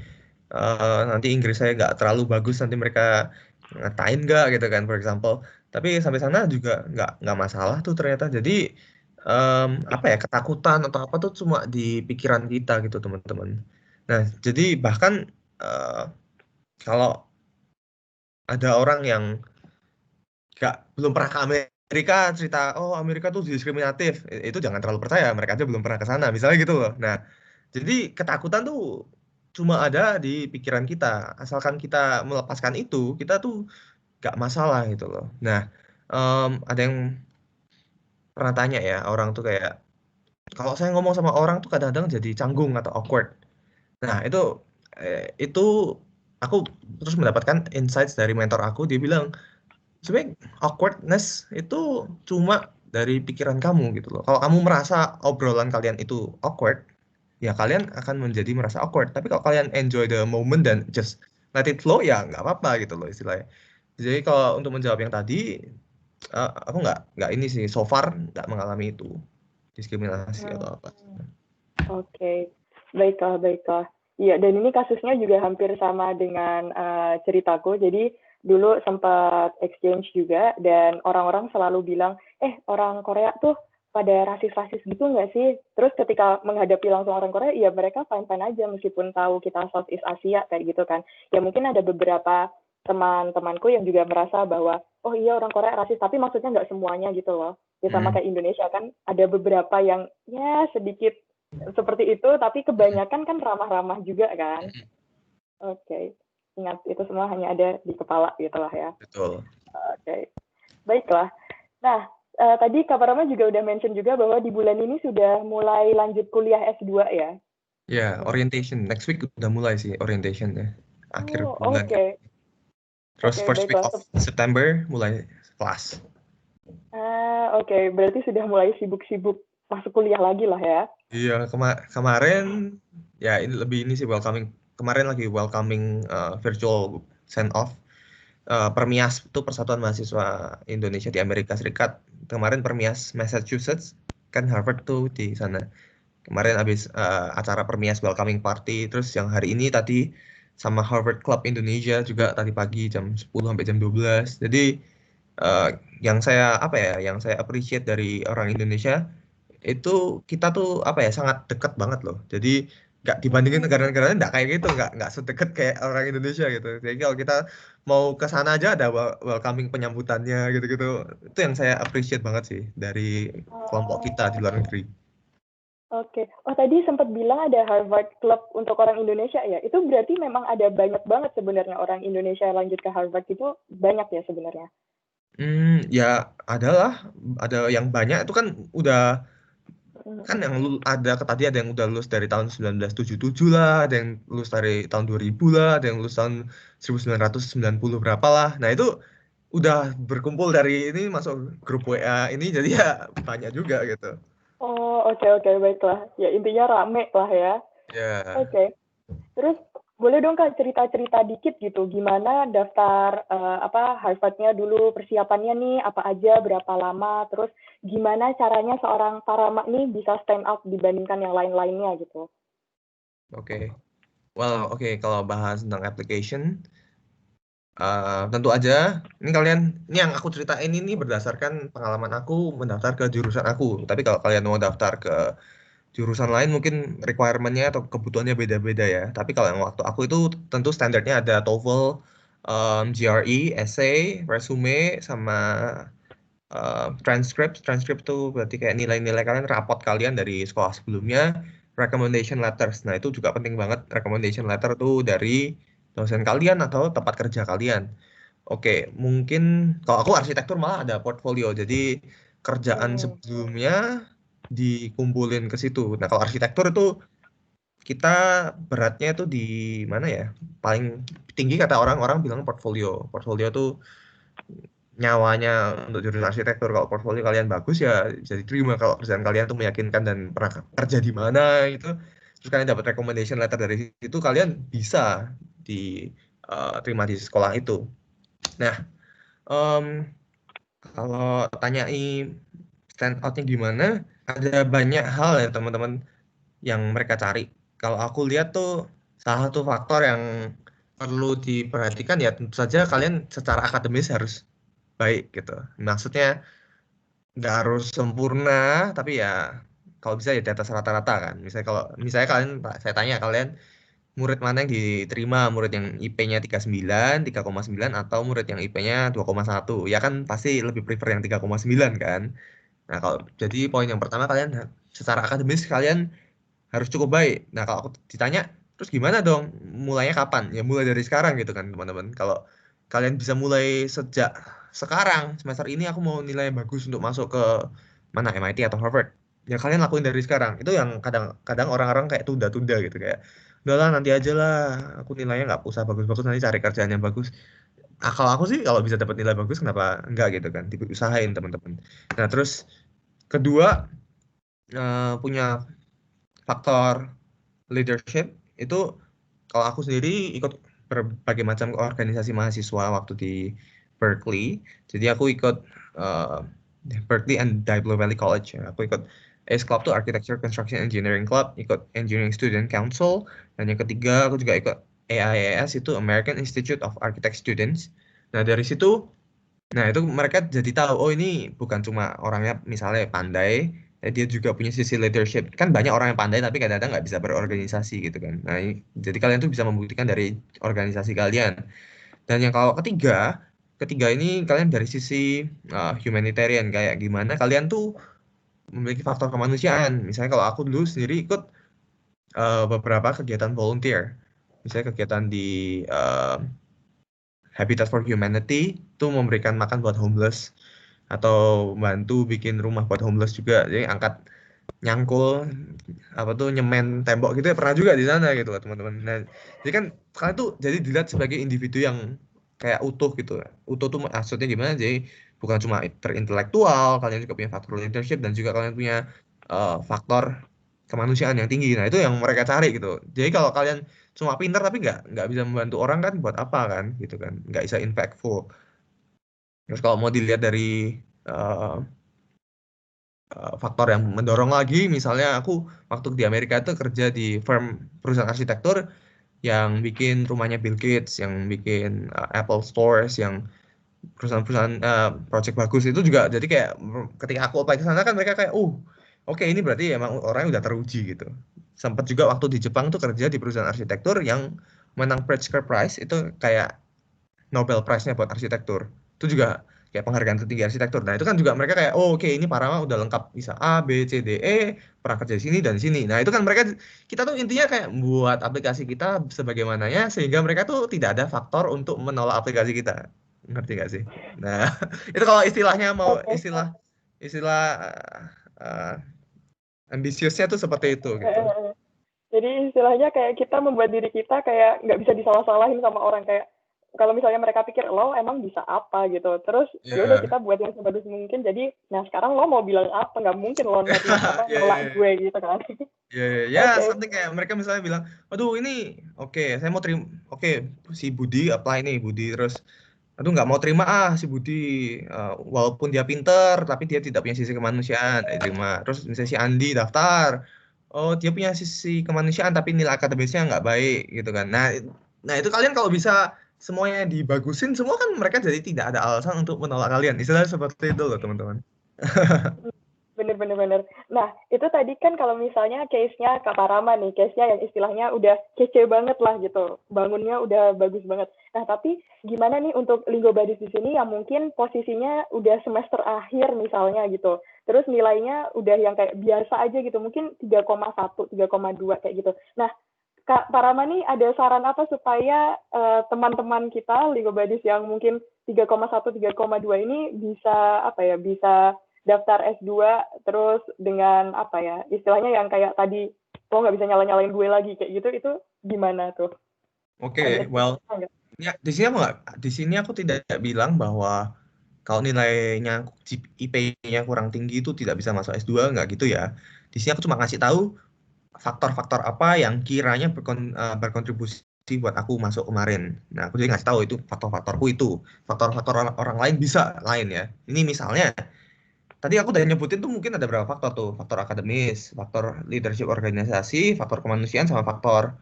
nanti Inggris saya nggak terlalu bagus nanti mereka ngatain nggak gitu kan for example tapi sampai sana juga nggak masalah tuh ternyata jadi apa ya ketakutan atau apa tuh cuma di pikiran kita gitu teman-teman. Nah jadi bahkan eh, kalau ada orang yang belum pernah ke Amerika cerita oh Amerika tuh diskriminatif itu jangan terlalu percaya mereka aja belum pernah ke sana misalnya gitu loh. Nah jadi ketakutan tuh cuma ada di pikiran kita asalkan kita melepaskan itu kita tuh gak masalah gitu loh. Nah ada yang pernah tanya ya orang tuh kayak kalau saya ngomong sama orang tuh kadang-kadang jadi canggung atau awkward. Nah itu aku terus mendapatkan insights dari mentor aku dia bilang sebenarnya awkwardness itu cuma dari pikiran kamu gitu loh. Kalau kamu merasa obrolan kalian itu awkward, ya kalian akan menjadi merasa awkward. Tapi kalau kalian enjoy the moment dan just let it flow, ya nggak apa-apa gitu loh istilahnya. Jadi kalau untuk menjawab yang tadi, aku nggak ini sih, so far nggak mengalami itu diskriminasi atau apa. Oke, baiklah, baiklah. Iya, dan ini kasusnya juga hampir sama dengan ceritaku. Jadi dulu sempat exchange juga, dan orang-orang selalu bilang, orang Korea tuh pada rasis-rasis gitu nggak sih? Terus ketika menghadapi langsung orang Korea, ya mereka fine-fine aja meskipun tahu kita Southeast Asia kayak gitu kan. Ya mungkin ada beberapa teman-temanku yang juga merasa bahwa, oh iya orang Korea rasis, tapi maksudnya nggak semuanya gitu loh. Ya sama kayak Indonesia kan, ada beberapa yang ya sedikit seperti itu, tapi kebanyakan kan ramah-ramah juga kan. Oke, ingat itu semua hanya ada di kepala gitu lah ya. Betul. Oke, baiklah. Nah, tadi Kak Parama juga udah mention juga bahwa di bulan ini sudah mulai lanjut kuliah S2 ya? Ya, orientation. Next week udah mulai sih orientation ya. Akhir Oh, bulan. oke. Terus Oke, first week baiklah. of September mulai kelas. Oke, berarti sudah mulai sibuk-sibuk masuk kuliah lagi lah ya? Iya, kemarin ya ini lebih ini sih welcoming. Kemarin lagi welcoming virtual send off Permias itu Persatuan Mahasiswa Indonesia di Amerika Serikat. Kemarin Permias Massachusetts kan Harvard tuh di sana. Kemarin habis acara Permias welcoming party terus yang hari ini tadi sama Harvard Club Indonesia juga tadi pagi jam 10 sampai jam 12. Jadi eh, yang saya apa ya, yang saya appreciate dari orang Indonesia itu kita tuh apa ya sangat dekat banget loh. Jadi nggak dibandingin negara-negara lain nggak kayak gitu, nggak sedekat kayak orang Indonesia gitu. Jadi kalau kita mau ke sana aja ada welcoming penyambutannya gitu-gitu. Itu yang saya appreciate banget sih dari kelompok kita di luar negeri. Oke. Oh, tadi sempat bilang ada Harvard Club untuk orang Indonesia ya. Itu berarti memang ada banyak banget sebenarnya orang Indonesia yang lanjut ke Harvard itu banyak ya sebenarnya. Ya ada yang banyak itu kan udah kan yang ada tadi ada yang udah lulus dari tahun 1977 lah, ada yang lulus dari tahun 2000 lah, ada yang lulus tahun 1990 berapa lah. Nah, itu udah berkumpul dari ini masuk grup WA ini jadi ya banyak juga gitu. Oh, oke, oke, baiklah. Ya, intinya rame lah ya. Ya. Oke. Terus Boleh dong Kak cerita-cerita dikit gitu, gimana daftar Harvard-nya dulu, persiapannya nih apa aja, berapa lama, terus gimana caranya seorang Parama nih bisa stand out dibandingkan yang lain-lainnya gitu. Oke. Well, oke, kalau bahas tentang application, tentu aja, ini yang aku ceritain ini berdasarkan pengalaman aku mendaftar ke jurusan aku. Tapi kalau kalian mau daftar ke jurusan lain mungkin requirement-nya atau kebutuhannya beda-beda ya. Tapi kalau yang waktu aku itu tentu standarnya ada TOEFL, GRE, essay, resume, sama transcript. Transcript itu berarti kayak nilai-nilai kalian, rapot kalian dari sekolah sebelumnya, recommendation letters. Nah, itu juga penting banget, recommendation letter tuh dari dosen kalian atau tempat kerja kalian. Oke, mungkin kalau aku arsitektur malah ada portfolio. Jadi kerjaan sebelumnya dikumpulin ke situ. Nah, kalau arsitektur itu kita beratnya itu di mana ya? Paling tinggi kata orang-orang bilang portfolio. Portfolio tuh nyawanya untuk jurusan arsitektur. Kalau portfolio kalian bagus ya bisa diterima. Kalau kerjaan kalian tuh meyakinkan dan pernah kerja di mana gitu, terus kalian dapat recommendation letter dari situ, kalian bisa diterima di sekolah itu. Nah, em, kalau tanyai stand outnya gimana, ada banyak hal ya teman-teman yang mereka cari. Kalau aku lihat tuh salah satu faktor yang perlu diperhatikan ya tentu saja kalian secara akademis harus baik gitu. Maksudnya nggak harus sempurna, tapi ya kalau bisa ya di atas rata-rata kan. Misalnya kalian, saya tanya kalian murid mana yang diterima, murid yang IP-nya 39, 3,9 atau murid yang IP-nya 2,1. Ya kan pasti lebih prefer yang 3,9 kan. Nah, kalau jadi poin yang pertama kalian secara akademis kalian harus cukup baik. Nah, kalau aku ditanya, terus gimana dong? Mulainya kapan? Ya mulai dari sekarang gitu kan, teman-teman. Kalau kalian bisa mulai sejak sekarang, semester ini aku mau nilai bagus untuk masuk ke mana MIT atau Harvard. Ya kalian lakuin dari sekarang. Itu yang kadang-kadang orang-orang kayak tunda-tunda gitu kayak, udahlah nanti aja lah. Aku nilainya nggak usah bagus-bagus, nanti cari kerjaan yang bagus. Kalau aku sih kalau bisa dapat nilai bagus kenapa enggak gitu kan? Diusahain teman-teman. Nah, terus kedua, punya faktor leadership itu, kalau aku sendiri ikut berbagai macam organisasi mahasiswa waktu di Berkeley. Jadi aku ikut uh, Berkeley and Diablo Valley College. Aku ikut ACE Club tuh Architecture Construction Engineering Club, ikut Engineering Student Council, dan yang ketiga aku juga ikut AIAS, itu American Institute of Architect Students. Nah, dari situ, nah itu mereka jadi tahu, oh ini bukan cuma orangnya misalnya pandai, dia juga punya sisi leadership. Kan banyak orang yang pandai tapi kadang-kadang nggak bisa berorganisasi gitu kan. Nah, jadi kalian tuh bisa membuktikan dari organisasi kalian. Dan yang kalau ketiga ini kalian dari sisi humanitarian, kayak gimana kalian tuh memiliki faktor kemanusiaan. Misalnya kalau aku dulu sendiri ikut beberapa kegiatan volunteer. Misalnya kegiatan di uh, Habitat for Humanity itu memberikan makan buat homeless, atau bantu bikin rumah buat homeless juga. Jadi angkat, nyangkul, apa tuh, nyemen tembok gitu ya pernah juga di sana gitu lah teman-teman. Nah, jadi kan kalian tuh jadi dilihat sebagai individu yang kayak utuh gitu. Utuh tuh maksudnya gimana? Jadi bukan cuma terintelektual, kalian juga punya faktor leadership dan juga kalian punya faktor kemanusiaan yang tinggi. Nah, itu yang mereka cari gitu. Jadi kalau kalian cuma pintar tapi nggak bisa membantu orang kan buat apa kan gitu kan? Nggak bisa impactful. Terus kalau mau dilihat dari uh, faktor yang mendorong lagi, misalnya aku waktu di Amerika itu kerja di firm perusahaan arsitektur yang bikin rumahnya Bill Gates, yang bikin Apple Stores, yang perusahaan-perusahaan project bagus itu juga. Jadi kayak ketika aku apply ke sana kan mereka kayak, oke, ini berarti emang orangnya udah teruji gitu. Sempat juga waktu di Jepang tuh kerja di perusahaan arsitektur yang menang Pritzker Prize, itu kayak Nobel Prize-nya buat arsitektur. Itu juga kayak penghargaan tertinggi arsitektur. Nah, itu kan juga mereka kayak, oke, ini Parama udah lengkap, bisa A, B, C, D, E, pernah kerja di sini dan sini. Nah, itu kan mereka, kita tuh intinya kayak buat aplikasi kita sebagaimananya, sehingga mereka tuh tidak ada faktor untuk menolak aplikasi kita. Ngerti nggak sih? Nah, itu kalau istilahnya mau Oke. istilah uh, ambisiusnya tuh seperti itu gitu. Jadi istilahnya kayak kita membuat diri kita kayak nggak bisa disalah-salahin sama orang, kayak kalau misalnya mereka pikir lo emang bisa apa gitu, terus ya udah kita buat yang sebagus mungkin. Jadi nah sekarang lo mau bilang apa, nggak mungkin lo nolak gue gitu kan. Ya, something kayak mereka misalnya bilang, aduh ini saya mau terima, si Budi apply nih, Budi terus, aduh nggak mau terima si Budi, walaupun dia pinter tapi dia tidak punya sisi kemanusiaan, terima. Terus misalnya si Andi daftar, oh dia punya sisi kemanusiaan tapi nilai akademisnya nggak baik gitu kan. Nah itu kalian kalau bisa semuanya dibagusin semua kan mereka jadi tidak ada alasan untuk menolak kalian. Istilahnya seperti itu loh teman-teman. Bener. Nah, itu tadi kan kalau misalnya case-nya Kak Parama nih, case-nya yang istilahnya udah kece banget lah gitu, bangunnya udah bagus banget. Nah, tapi gimana nih untuk Linggo Badis di sini yang mungkin posisinya udah semester akhir misalnya gitu, terus nilainya udah yang kayak biasa aja gitu, mungkin 3,1, 3,2 kayak gitu. Nah, Kak Parama nih ada saran apa supaya teman-teman kita Linggo Badis yang mungkin 3,1, 3,2 ini bisa bisa daftar S2 terus dengan istilahnya yang kayak tadi lo nggak bisa nyalain gue lagi kayak gitu, itu gimana tuh? Well, ya di sini aku tidak bilang bahwa kalau nilainya IP-nya kurang tinggi itu tidak bisa masuk S2, nggak gitu ya. Di sini aku cuma ngasih tahu faktor-faktor apa yang kiranya berkontribusi buat aku masuk kemarin. Nah, aku jadi ngasih tahu itu faktor-faktorku itu. Faktor-faktor orang lain bisa lain ya. Ini misalnya tadi aku udah nyebutin tuh mungkin ada berapa faktor tuh. Faktor akademis, faktor leadership organisasi, faktor kemanusiaan, sama faktor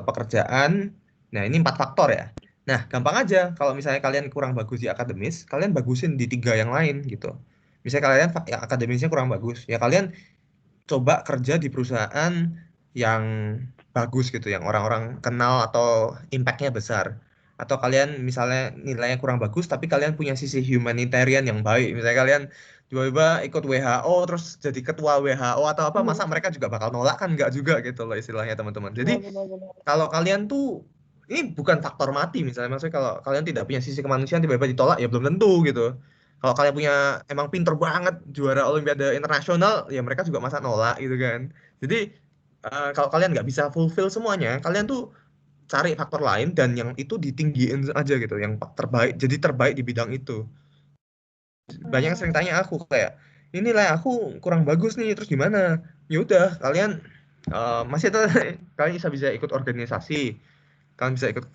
pekerjaan. Nah, ini 4 faktor ya. Nah, gampang aja. Kalau misalnya kalian kurang bagus di akademis, kalian bagusin di 3 yang lain gitu. Misalnya kalian ya, akademisnya kurang bagus, ya kalian coba kerja di perusahaan yang bagus gitu, yang orang-orang kenal atau impact-nya besar. Atau kalian misalnya nilainya kurang bagus, tapi kalian punya sisi humanitarian yang baik. Misalnya kalian tiba-tiba ikut WHO, terus jadi ketua WHO atau apa, masa mereka juga bakal nolak kan? Nggak juga gitu loh istilahnya teman-teman. Jadi Benar. kalau kalian tuh, ini bukan faktor mati misalnya, maksudnya kalau kalian tidak punya sisi kemanusiaan tiba-tiba ditolak, ya belum tentu gitu. Kalau kalian punya emang pinter banget juara Olimpiade internasional, ya mereka juga masa nolak gitu kan. Jadi kalau kalian nggak bisa fulfill semuanya, kalian tuh cari faktor lain dan yang itu ditinggiin aja gitu, yang terbaik, jadi terbaik di bidang itu. Banyak yang sering tanya aku kayak, inilah aku kurang bagus nih, terus gimana? Ya udah, kalian masih ada, kalian bisa ikut organisasi, kalian bisa ikut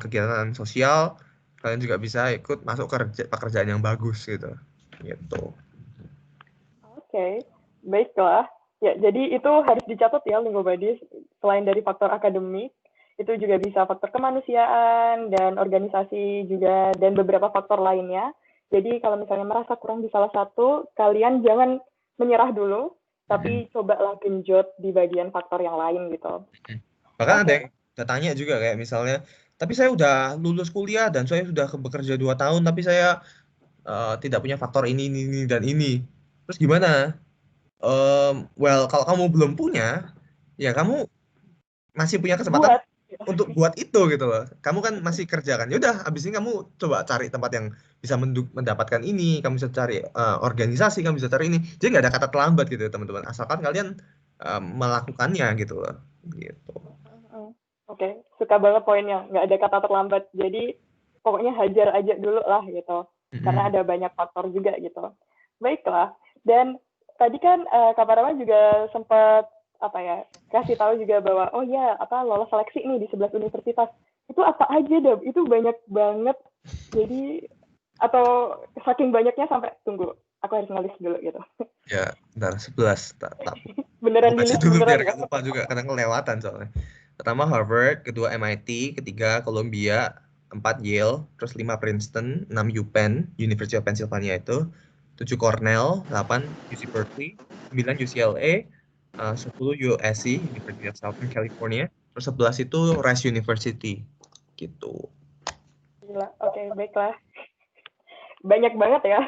kegiatan sosial, kalian juga bisa ikut masuk pekerjaan yang bagus gitu. Gitu. Oke, baiklah. Ya, jadi itu harus dicatat ya Linggo Badis, selain dari faktor akademik, itu juga bisa faktor kemanusiaan dan organisasi juga dan beberapa faktor lainnya. Jadi kalau misalnya merasa kurang di salah satu, kalian jangan menyerah dulu, tapi cobalah genjot di bagian faktor yang lain gitu. Bahkan ada yang tanya juga kayak misalnya, tapi saya udah lulus kuliah dan saya sudah bekerja 2 tahun, tapi saya tidak punya faktor ini, dan ini. Terus gimana? Well, kalau kamu belum punya, ya kamu masih punya kesempatan Buat. untuk buat itu gitu loh. Kamu kan masih kerja kan. Ya udah, abis ini kamu coba cari tempat yang bisa mendapatkan ini. Kamu bisa cari organisasi, kamu bisa cari ini. Jadi nggak ada kata terlambat gitu ya, teman-teman. Asalkan kalian melakukannya gitu loh. Gitu. Oke, suka banget poinnya. Nggak ada kata terlambat. Jadi pokoknya hajar aja dulu lah gitu. Karena ada banyak faktor juga gitu. Baiklah. Dan tadi kan Kak Parama juga sempat kasih tahu juga bahwa oh ya lolos seleksi nih di 11 universitas. Itu apa aja deh? Itu banyak banget. Jadi atau saking banyaknya sampai tunggu. Aku harus ngelis dulu gitu. Ya, bentar 11. Beneran Aku kasih di dulu beneran biar ya? gak lupa juga, kadang kelewatan soalnya. Pertama Harvard, kedua MIT, ketiga Columbia, 4 Yale, terus 5 Princeton, 6 UPenn, University of Pennsylvania itu, 7 Cornell, 8 UC Berkeley, 9 UCLA, 10 USC, University of Southern California, terus 11 itu Rice University, gitu. Gila, oke, baiklah. Banyak banget ya.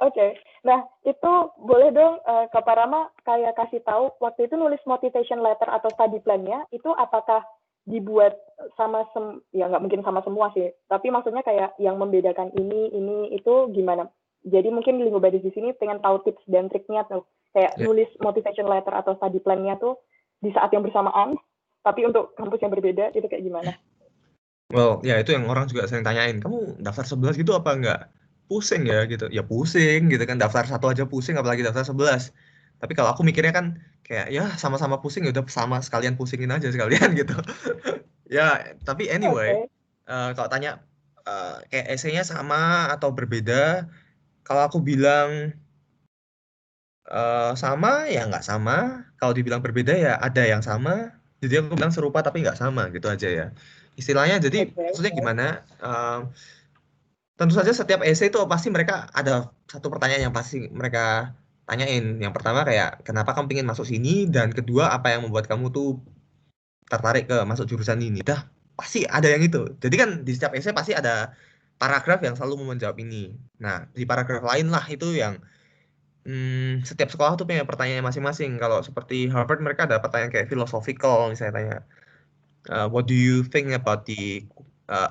Oke, nah itu boleh dong Kak Parama kayak kasih tahu waktu itu nulis motivation letter atau study plan-nya itu apakah dibuat sama ya nggak mungkin sama semua sih, tapi maksudnya kayak yang membedakan ini itu gimana? Jadi mungkin Linggo Badis di sini pengen tahu tips dan triknya tuh kayak nulis motivation letter atau study plan-nya tuh di saat yang bersamaan, tapi untuk kampus yang berbeda itu kayak gimana? Well, ya itu yang orang juga sering tanyain, kamu daftar 11 gitu apa enggak? Pusing ya gitu. Ya pusing gitu kan, daftar satu aja pusing apalagi daftar 11. Tapi kalau aku mikirnya kan kayak ya sama-sama pusing ya udah sama sekalian pusingin aja sekalian gitu. Ya, tapi anyway, Oke. kalau tanya kayak esainya sama atau berbeda, kalau aku bilang sama ya nggak sama, kalau dibilang berbeda ya ada yang sama, jadi aku bilang serupa tapi nggak sama gitu aja ya. Istilahnya jadi Oke. maksudnya gimana? Eh, Tentu saja setiap essay itu pasti mereka ada satu pertanyaan yang pasti mereka tanyain. Yang pertama kayak kenapa kamu ingin masuk sini, dan kedua apa yang membuat kamu tuh tertarik ke masuk jurusan ini. Dah pasti ada yang itu. Jadi kan di setiap essay pasti ada paragraf yang selalu menjawab ini. Nah, di paragraf lain lah itu yang setiap sekolah tuh punya pertanyaannya masing-masing. Kalau seperti Harvard mereka ada pertanyaan kayak philosophical, misalnya tanya, what do you think about the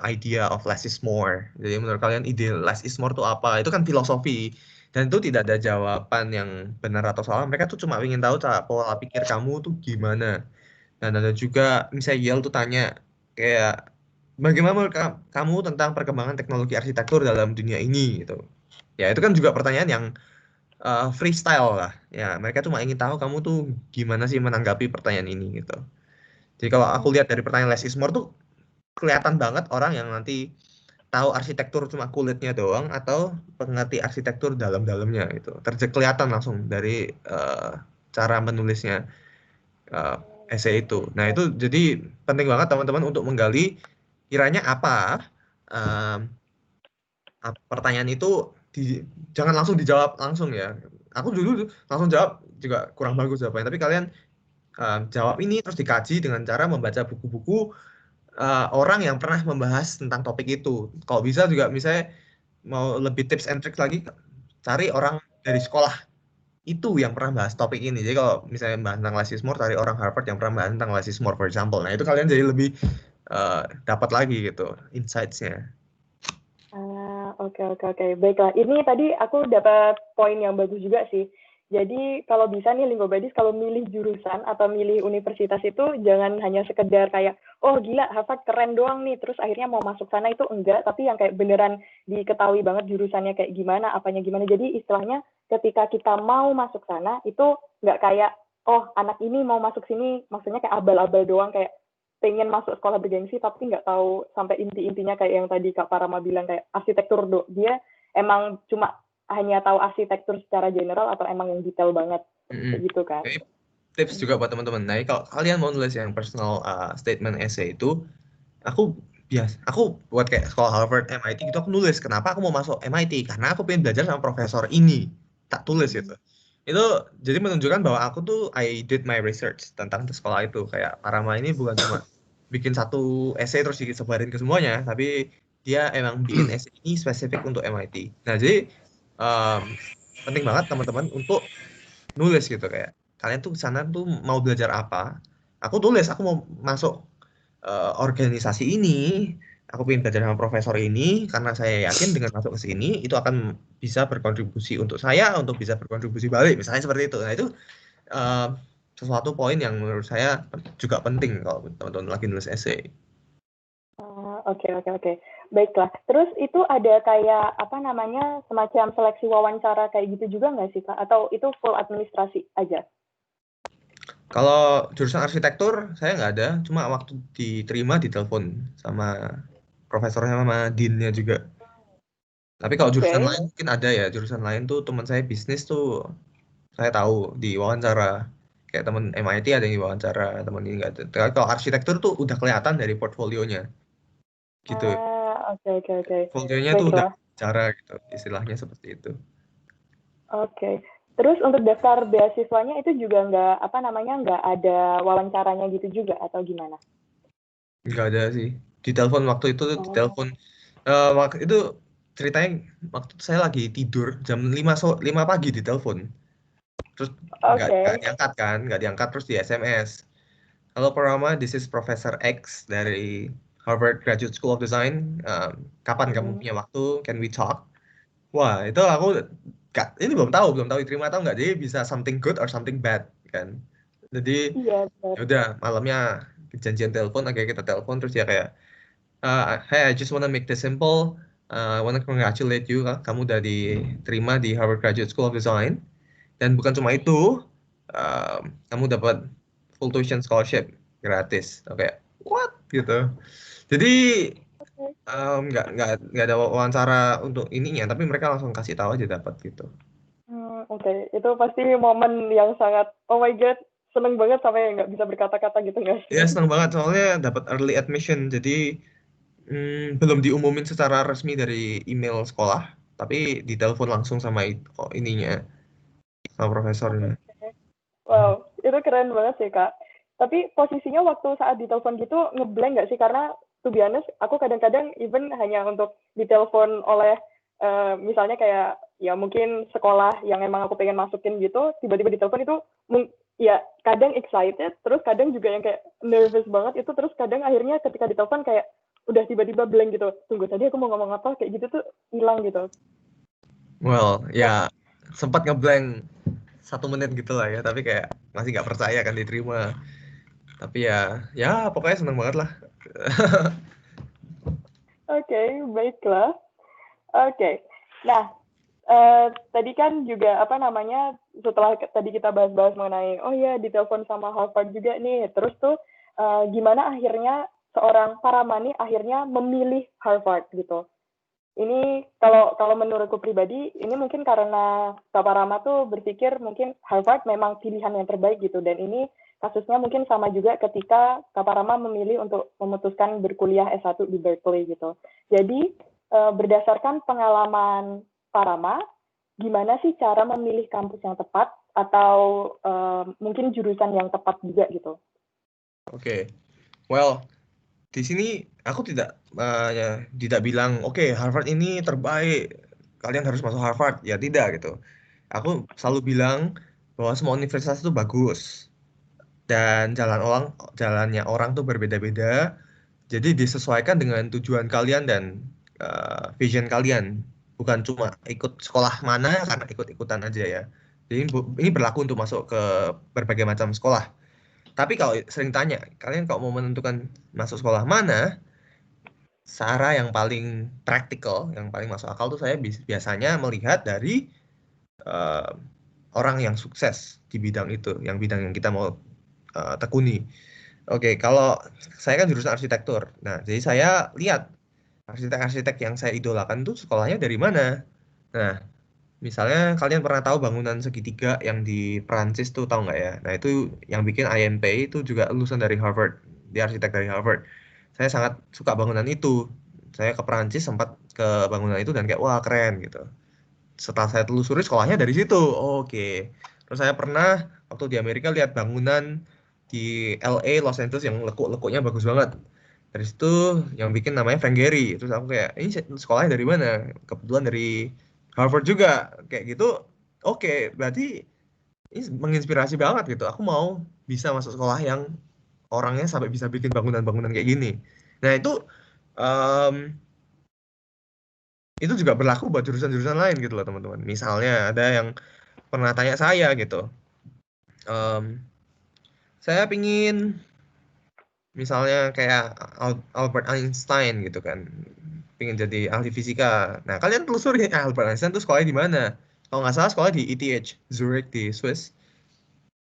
idea of less is more? Jadi menurut kalian ide less is more itu apa? Itu kan filosofi, dan itu tidak ada jawaban yang benar atau salah. Mereka tuh cuma ingin tahu cara pola pikir kamu tuh gimana. Dan ada juga misalnya Yale tuh tanya kayak bagaimana menurut kamu tentang perkembangan teknologi arsitektur dalam dunia ini gitu. Ya itu kan juga pertanyaan yang freestyle lah. Ya mereka cuma ingin tahu kamu tuh gimana sih menanggapi pertanyaan ini gitu. Jadi kalau aku lihat dari pertanyaan less is more tuh kelihatan banget orang yang nanti tahu arsitektur cuma kulitnya doang atau pengerti arsitektur dalam-dalamnya gitu. Kelihatan langsung dari cara menulisnya uh, essay itu. Nah, itu jadi penting banget teman-teman untuk menggali kiranya apa um, pertanyaan itu jangan langsung dijawab langsung ya. Aku dulu langsung jawab juga kurang bagus jawabannya, tapi kalian jawab ini terus dikaji dengan cara membaca buku-buku orang yang pernah membahas tentang topik itu. Kalau bisa juga misalnya mau lebih tips and tricks lagi, cari orang dari sekolah itu yang pernah bahas topik ini. Jadi kalau misalnya bahas tentang less is more, cari orang Harvard yang pernah bahas tentang less is more, for example. Nah itu kalian jadi lebih dapat lagi gitu insights-nya. Oke, oke, oke. Baiklah. Ini tadi aku dapat poin yang bagus juga sih. Jadi kalau bisa nih Linggo Badis, kalau milih jurusan atau milih universitas itu jangan hanya sekedar kayak, oh gila Harvard keren doang nih, terus akhirnya mau masuk sana itu enggak, tapi yang kayak beneran diketahui banget jurusannya kayak gimana, apanya gimana. Jadi istilahnya ketika kita mau masuk sana itu nggak kayak, oh anak ini mau masuk sini, maksudnya kayak abal-abal doang, kayak pengen masuk sekolah bergengsi tapi nggak tahu sampai inti-intinya kayak yang tadi Kak Parama bilang kayak arsitektur dia emang cuma hanya tahu arsitektur secara general atau emang yang detail banget kayak gitu kan. Jadi tips juga buat teman-teman. Nah, kalau kalian mau nulis yang personal statement essay itu, aku aku buat kayak sekolah Harvard, MIT gitu, aku nulis kenapa aku mau masuk MIT, karena aku pengen belajar sama profesor ini, tak tulis gitu. Itu jadi menunjukkan bahwa aku tuh I did my research tentang sekolah itu. Kayak Parama ini bukan cuma bikin satu essay terus disebarin ke semuanya, tapi dia emang bikin essay ini spesifik untuk MIT. Nah jadi um, penting banget teman-teman untuk nulis gitu, kayak kalian tuh sana tuh mau belajar apa. Aku tulis aku mau masuk organisasi ini, aku ingin belajar sama profesor ini karena saya yakin dengan masuk ke sini itu akan bisa berkontribusi untuk saya, untuk bisa berkontribusi balik, misalnya seperti itu. Nah itu eh, sesuatu poin yang menurut saya juga penting kalau teman-teman lagi nulis essay. Oke, oke, oke. Baiklah. Terus itu ada kayak apa namanya semacam seleksi wawancara kayak gitu juga nggak sih Kak? Atau itu full administrasi aja? Kalau jurusan arsitektur saya nggak ada, cuma waktu diterima ditelepon sama profesornya sama deannya juga. Tapi kalau jurusan Oke. lain mungkin ada ya, jurusan lain tuh teman saya bisnis tuh saya tahu di wawancara. Kayak teman MIT ada yang diwawancara, teman ini nggak ada. Tapi kalau arsitektur tuh udah kelihatan dari portfolionya gitu. Oke, oke, oke. Portfolionya tuh udah Baiklah. bicara gitu, istilahnya seperti itu. Oke. Terus untuk daftar beasiswanya itu juga nggak apa namanya nggak ada wawancaranya gitu juga atau gimana? Nggak ada sih. Di telepon waktu itu, di Oh, telepon waktu itu ceritanya waktu itu saya lagi tidur jam 5 pagi di telepon. Terus nggak oke. diangkat kan, nggak diangkat, terus di SMS. Halo Parama, this is Professor X dari Harvard Graduate School of Design. Kapan kamu Hmm. punya waktu? Can we talk? Wah, itu aku ini belum tahu diterima atau nggak. Jadi bisa something good or something bad kan. Jadi Iya, ya benar. udah malamnya janjian telepon, akhirnya kita telepon, terus dia kayak Hey, I just wanna make this simple. I wanna congratulate you, kamu udah diterima di Harvard Graduate School of Design. Dan bukan cuma itu, kamu dapat full tuition scholarship gratis. Oke, what gitu. Jadi Oke. nggak ada wawancara untuk ininya, tapi mereka langsung kasih tahu aja dapat gitu. Oke. Itu pasti momen yang sangat, oh my god, seneng banget sampai nggak bisa berkata-kata gitu nggak Ya sih? senang banget soalnya dapat early admission, jadi belum diumumin secara resmi dari email sekolah, tapi ditelepon langsung sama ininya, sama profesornya. Oke. Wow, itu keren banget sih, Kak. Tapi posisinya waktu saat ditelepon gitu ngeblank nggak sih? Karena to be honest, aku kadang-kadang even hanya untuk ditelepon oleh misalnya kayak ya mungkin sekolah yang emang aku pengen masukin gitu, tiba-tiba ditelepon itu ya kadang excited, terus kadang juga yang kayak nervous banget itu, terus kadang akhirnya ketika ditelepon kayak udah tiba-tiba blank gitu. Tunggu tadi aku mau ngomong apa kayak gitu tuh hilang gitu. Well, Nah, ya sempat ngeblank 1 menit gitu lah ya, tapi kayak masih nggak percaya kan diterima. Tapi ya pokoknya seneng banget lah. oke, baiklah. Oke. Nah, tadi kan juga apa namanya setelah tadi kita bahas-bahas mengenai oh ya ditelepon sama Harvard juga nih, terus tuh gimana akhirnya seorang Paramani akhirnya memilih Harvard gitu. Ini kalau kalau menurutku pribadi ini mungkin karena Kak Parama tuh berpikir mungkin Harvard memang pilihan yang terbaik gitu, dan ini kasusnya mungkin sama juga ketika Kak Parama memilih untuk memutuskan berkuliah S1 di Berkeley gitu. Jadi berdasarkan pengalaman Parama, gimana sih cara memilih kampus yang tepat atau mungkin jurusan yang tepat juga gitu? Oke, well di sini aku tidak bilang oke, Harvard ini terbaik, kalian harus masuk Harvard. Ya tidak gitu. Aku selalu bilang bahwa semua universitas itu bagus dan jalannya orang tuh berbeda-beda. Jadi disesuaikan dengan tujuan kalian dan vision kalian. Bukan cuma ikut sekolah mana karena ikut-ikutan aja ya. Jadi ini berlaku untuk masuk ke berbagai macam sekolah. Tapi kalau sering tanya, kalian kalau mau menentukan masuk sekolah mana, cara yang paling praktikal, yang paling masuk akal tuh saya biasanya melihat dari eh, orang yang sukses di bidang itu, yang bidang yang kita mau tekuni. Oke, kalau saya kan jurusan arsitektur. Nah, jadi saya lihat arsitek-arsitek yang saya idolakan tuh sekolahnya dari mana. Nah, misalnya kalian pernah tahu bangunan segitiga yang di Prancis tuh, tahu nggak ya? Nah, itu yang bikin INP itu juga lulusan dari Harvard, dia arsitek dari Harvard. Saya sangat suka bangunan itu. Saya ke Prancis sempat ke bangunan itu dan kayak wah keren gitu. Setelah saya telusuri sekolahnya dari situ. Oke. Terus saya pernah waktu di Amerika lihat bangunan di LA, Los Angeles yang lekuk-lekuknya bagus banget. Dari situ yang bikin namanya Frank Gehry. Terus aku kayak, ini sekolahnya dari mana? Kebetulan dari Harvard juga. Kayak gitu, oke, berarti ini menginspirasi banget gitu. Aku mau bisa masuk sekolah yang orangnya sampai bisa bikin bangunan-bangunan kayak gini. Nah, itu juga berlaku buat jurusan-jurusan lain gitu loh teman-teman. Misalnya ada yang pernah tanya saya gitu, Em, saya pingin misalnya kayak Albert Einstein gitu kan, pingin jadi ahli fisika. Nah kalian telusuri Albert Einstein tuh sekolahnya di mana? Kalau nggak salah sekolah di ETH Zurich di Swiss,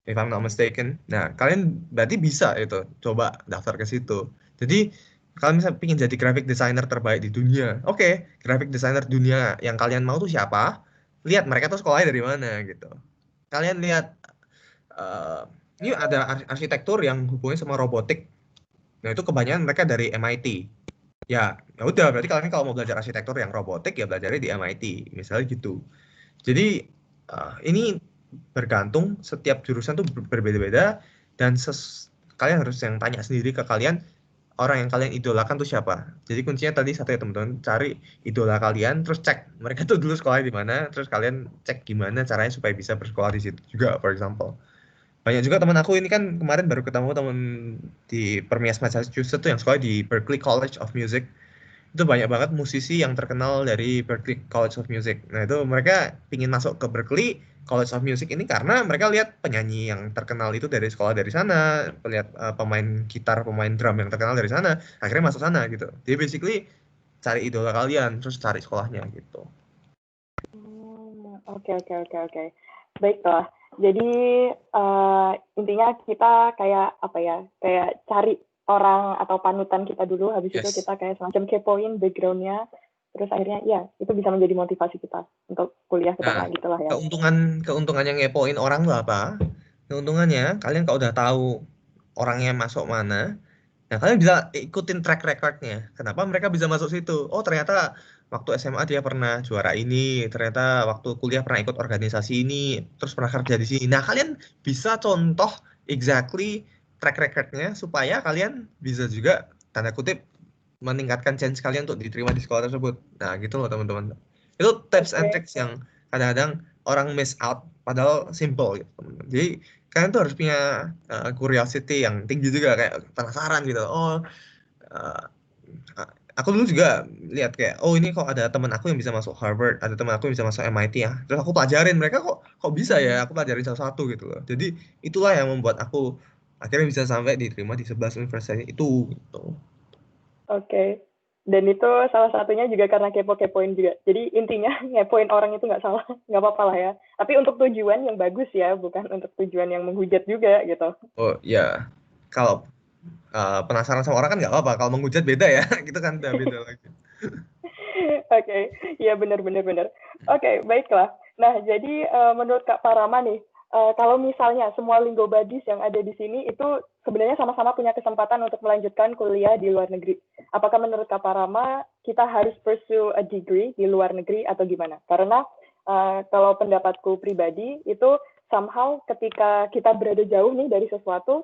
if I'm not mistaken. Nah kalian berarti bisa itu coba daftar ke situ. Jadi kalian bisa pingin jadi graphic designer terbaik di dunia. Oke, graphic designer dunia yang kalian mau tuh siapa? Lihat mereka tuh sekolahnya dari mana gitu. Kalian lihat eh, ini ada arsitektur yang hubungannya sama robotik. Nah, itu kebanyakan mereka dari MIT. Ya udah berarti kalian kalau mau belajar arsitektur yang robotik ya belajarnya di MIT, misalnya gitu. Jadi ini bergantung setiap jurusan tuh berbeda-beda dan kalian harus yang tanya sendiri ke kalian orang yang kalian idolakan tuh siapa. Jadi kuncinya tadi satu ya teman-teman, cari idola kalian terus cek mereka tuh dulu sekolah di mana, terus kalian cek gimana caranya supaya bisa bersekolah di situ juga, for example. Banyak juga teman aku ini kan kemarin baru ketemu teman di Permias Massachusetts tuh yang sekolah di Berklee College of Music. itu banyak banget musisi yang terkenal dari Berklee College of Music. Nah itu mereka pingin masuk ke Berklee College of Music ini karena mereka lihat penyanyi yang terkenal itu dari sekolah dari sana, lihat pemain gitar, pemain drum yang terkenal dari sana, akhirnya masuk sana gitu. Jadi basically cari idola kalian, terus cari sekolahnya gitu. Oke. Baiklah. Jadi intinya kita kayak apa ya? Kayak cari orang atau panutan kita dulu, habis itu kita kayak semacam kepoin background-nya, terus akhirnya ya itu bisa menjadi motivasi kita untuk kuliah ke sana gitulah ya. Keuntungan yang ngepoin orang tuh apa? Keuntungannya kalian kalau udah tahu orangnya masuk mana, nah kalian bisa ikutin track record-nya. Kenapa mereka bisa masuk situ? Oh ternyata waktu SMA dia pernah juara ini, ternyata waktu kuliah pernah ikut organisasi ini, terus pernah kerja di sini. Nah kalian bisa contoh exactly track record-nya supaya kalian bisa juga tanda kutip meningkatkan chance kalian untuk diterima di sekolah tersebut. Nah gitu loh teman-teman. Itu tips and tricks yang kadang-kadang orang miss out, padahal simple gitu teman-teman. Jadi kalian tuh harus punya curiosity yang tinggi juga, kayak penasaran gitu. Oh, uh, aku dulu juga lihat kayak, oh ini kok ada teman aku yang bisa masuk Harvard, ada teman aku yang bisa masuk MIT ya. Terus aku pelajarin mereka kok bisa ya, aku pelajarin satu-satu gitu loh. Jadi itulah yang membuat aku akhirnya bisa sampai diterima di 11 universitas itu gitu. Oke. Dan itu salah satunya juga karena kepo-kepoin juga. Jadi intinya ngepoin orang itu nggak salah, nggak apa-apa lah ya. Tapi untuk tujuan yang bagus ya, bukan untuk tujuan yang menghujat juga gitu. Oh ya, kalau penasaran sama orang kan nggak apa-apa. Kalau menghujat beda ya, gitu kan udah beda lagi. Oke, ya benar. Oke, baiklah. Nah, jadi menurut Kak Parama nih, kalau misalnya semua Linggo Badis yang ada di sini itu sebenarnya sama-sama punya kesempatan untuk melanjutkan kuliah di luar negeri. Apakah menurut Kak Parama kita harus pursue a degree di luar negeri atau gimana? Karena kalau pendapatku pribadi itu somehow ketika kita berada jauh nih dari sesuatu,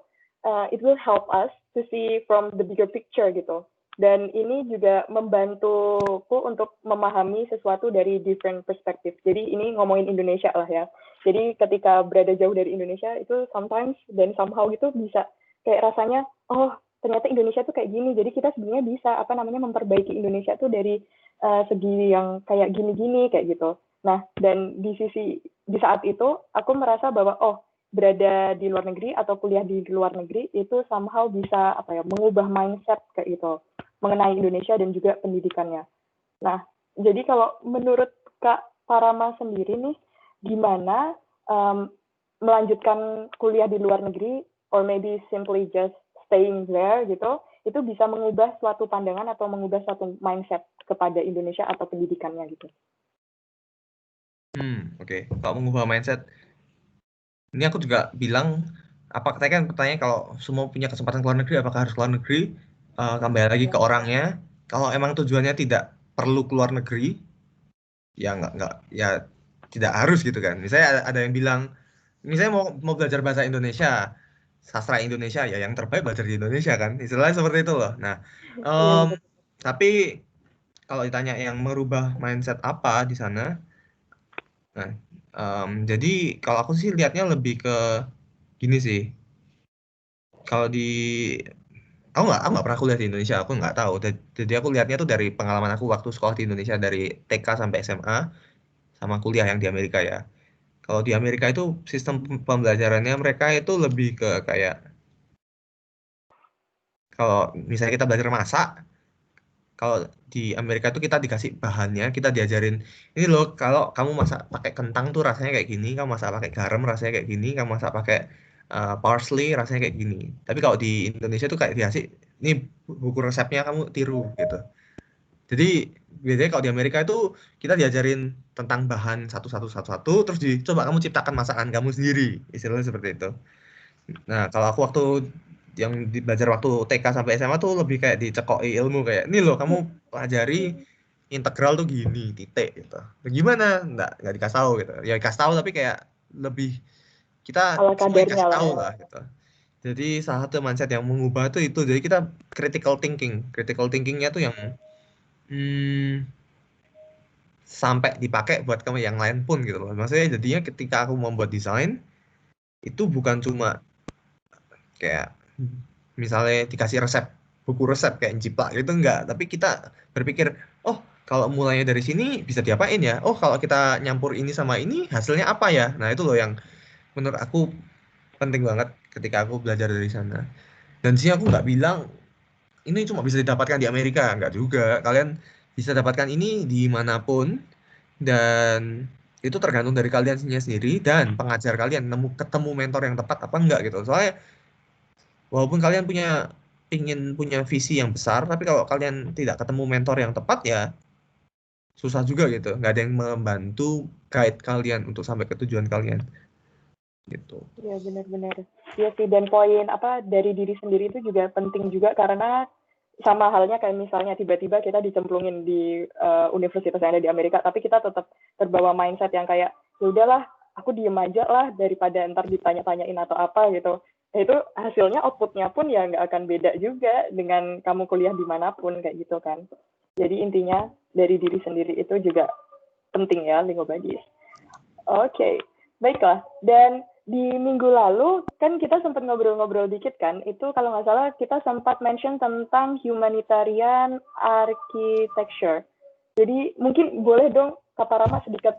it will help us to see from the bigger picture gitu. Dan ini juga membantuku untuk memahami sesuatu dari different perspective. Jadi ini ngomongin Indonesia lah ya. Jadi ketika berada jauh dari Indonesia itu sometimes dan somehow gitu bisa kayak rasanya, oh ternyata Indonesia tuh kayak gini. Jadi kita sebenarnya bisa memperbaiki Indonesia tuh dari segi yang kayak gini-gini kayak gitu. Nah, dan di saat itu aku merasa bahwa berada di luar negeri atau kuliah di luar negeri itu somehow bisa mengubah mindset kayak gitu mengenai Indonesia dan juga pendidikannya. Nah, jadi kalau menurut Kak Parama sendiri nih, gimana melanjutkan kuliah di luar negeri, or maybe simply just staying there gitu, itu bisa mengubah suatu pandangan atau mengubah suatu mindset kepada Indonesia atau pendidikannya gitu. Oke. Kalau mengubah mindset, ini aku juga bilang, tadi kan pertanyaan kalau semua punya kesempatan ke luar negeri, apakah harus ke luar negeri? Kembali lagi ke orangnya. Kalau emang tujuannya tidak perlu keluar negeri, ya nggak ya tidak harus gitu kan. Misalnya ada yang bilang, misalnya mau belajar bahasa Indonesia, sastra Indonesia, ya yang terbaik belajar di Indonesia kan. Istilahnya seperti itu loh. Nah, tapi kalau ditanya yang merubah mindset apa di sana, nah, jadi kalau aku sih lihatnya lebih ke gini sih. Kalau aku nggak pernah kuliah di Indonesia, aku nggak tahu. Jadi aku lihatnya tuh dari pengalaman aku waktu sekolah di Indonesia dari TK sampai SMA sama kuliah yang di Amerika ya. Kalau di Amerika itu sistem pembelajarannya mereka itu lebih ke kayak, kalau misalnya kita belajar masak, kalau di Amerika itu kita dikasih bahannya, kita diajarin ini loh, kalau kamu masak pakai kentang tuh rasanya kayak gini, kamu masak pakai garam rasanya kayak gini, kamu masak pakai parsley rasanya kayak gini. Tapi kalau di Indonesia tuh kayak dikasih ini buku resepnya, kamu tiru gitu. Jadi biasanya kalau di Amerika itu kita diajarin tentang bahan satu, terus dicoba kamu ciptakan masakan kamu sendiri, istilahnya seperti itu. Nah, kalau aku waktu yang belajar waktu TK sampai SMA tuh lebih kayak dicekoki ilmu, kayak ini loh kamu pelajari integral tuh gini, titik gitu. Nah, gimana? Nggak dikasih tahu gitu. Ya dikasih tahu tapi kayak lebih kita Ala semua kadarnya dikasih lah tahu ya. lah gitu. Jadi salah satu mindset yang mengubah tuh itu. Jadi kita critical thinking. Critical thinkingnya tuh yang sampai dipakai buat kamu yang lain pun gitu loh. Maksudnya jadinya ketika aku membuat desain itu bukan cuma kayak misalnya dikasih resep buku resep kayak jiplak gitu enggak, tapi kita berpikir, oh kalau mulainya dari sini bisa diapain ya? Oh kalau kita nyampur ini sama ini hasilnya apa ya? Nah itu loh yang menurut aku penting banget ketika aku belajar dari sana. Dan sih aku nggak bilang ini cuma bisa didapatkan di Amerika, nggak juga. Kalian bisa dapatkan ini dimanapun dan itu tergantung dari kalian sendiri dan pengajar kalian ketemu mentor yang tepat apa enggak gitu. Soalnya walaupun kalian ingin punya visi yang besar, tapi kalau kalian tidak ketemu mentor yang tepat ya susah juga gitu. Nggak ada yang membantu guide kalian untuk sampai ke tujuan kalian gitu. Iya benar-benar. Iya sih, dan poin apa dari diri sendiri itu juga penting juga, karena sama halnya kayak misalnya tiba-tiba kita dicemplungin di universitas yang ada di Amerika, tapi kita tetap terbawa mindset yang kayak ya udahlah, aku diem aja lah daripada ntar ditanya-tanyain atau apa gitu. Nah, itu hasilnya outputnya pun ya nggak akan beda juga dengan kamu kuliah dimanapun kayak gitu kan. Jadi intinya dari diri sendiri itu juga penting ya, Lingobadis. Oke, baiklah. Dan di minggu lalu kan kita sempat ngobrol-ngobrol dikit kan, itu kalau nggak salah kita sempat mention tentang humanitarian architecture. Jadi mungkin boleh dong Kak Parama sedikit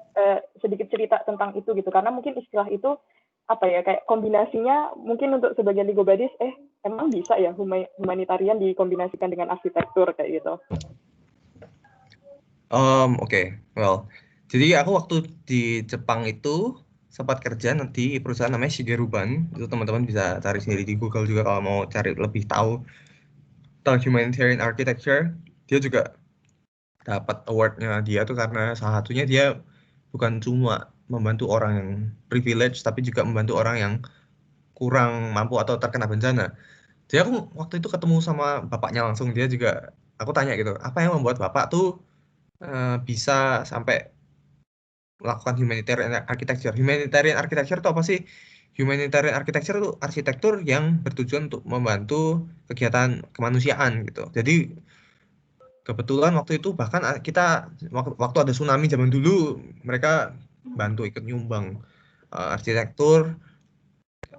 cerita tentang itu gitu, karena mungkin istilah itu apa ya, kayak kombinasinya mungkin untuk sebagian Lingobadis, emang bisa ya humanitarian dikombinasikan dengan arsitektur kayak gitu. Oke. Well, jadi aku waktu di Jepang itu sempat kerja di perusahaan namanya Shigeruban. Itu teman-teman bisa cari sendiri di Google juga kalau mau cari lebih tahu tentang humanitarian architecture. Dia juga dapat awardnya dia tuh karena salah satunya dia bukan cuma membantu orang yang privilege, tapi juga membantu orang yang kurang mampu atau terkena bencana. Jadi aku waktu itu ketemu sama bapaknya langsung, dia juga, aku tanya gitu, apa yang membuat bapak tuh bisa sampai melakukan humanitarian architecture. Humanitarian architecture itu apa sih? Humanitarian architecture itu arsitektur yang bertujuan untuk membantu kegiatan kemanusiaan gitu. Jadi kebetulan waktu itu bahkan kita waktu ada tsunami zaman dulu mereka bantu ikut nyumbang arsitektur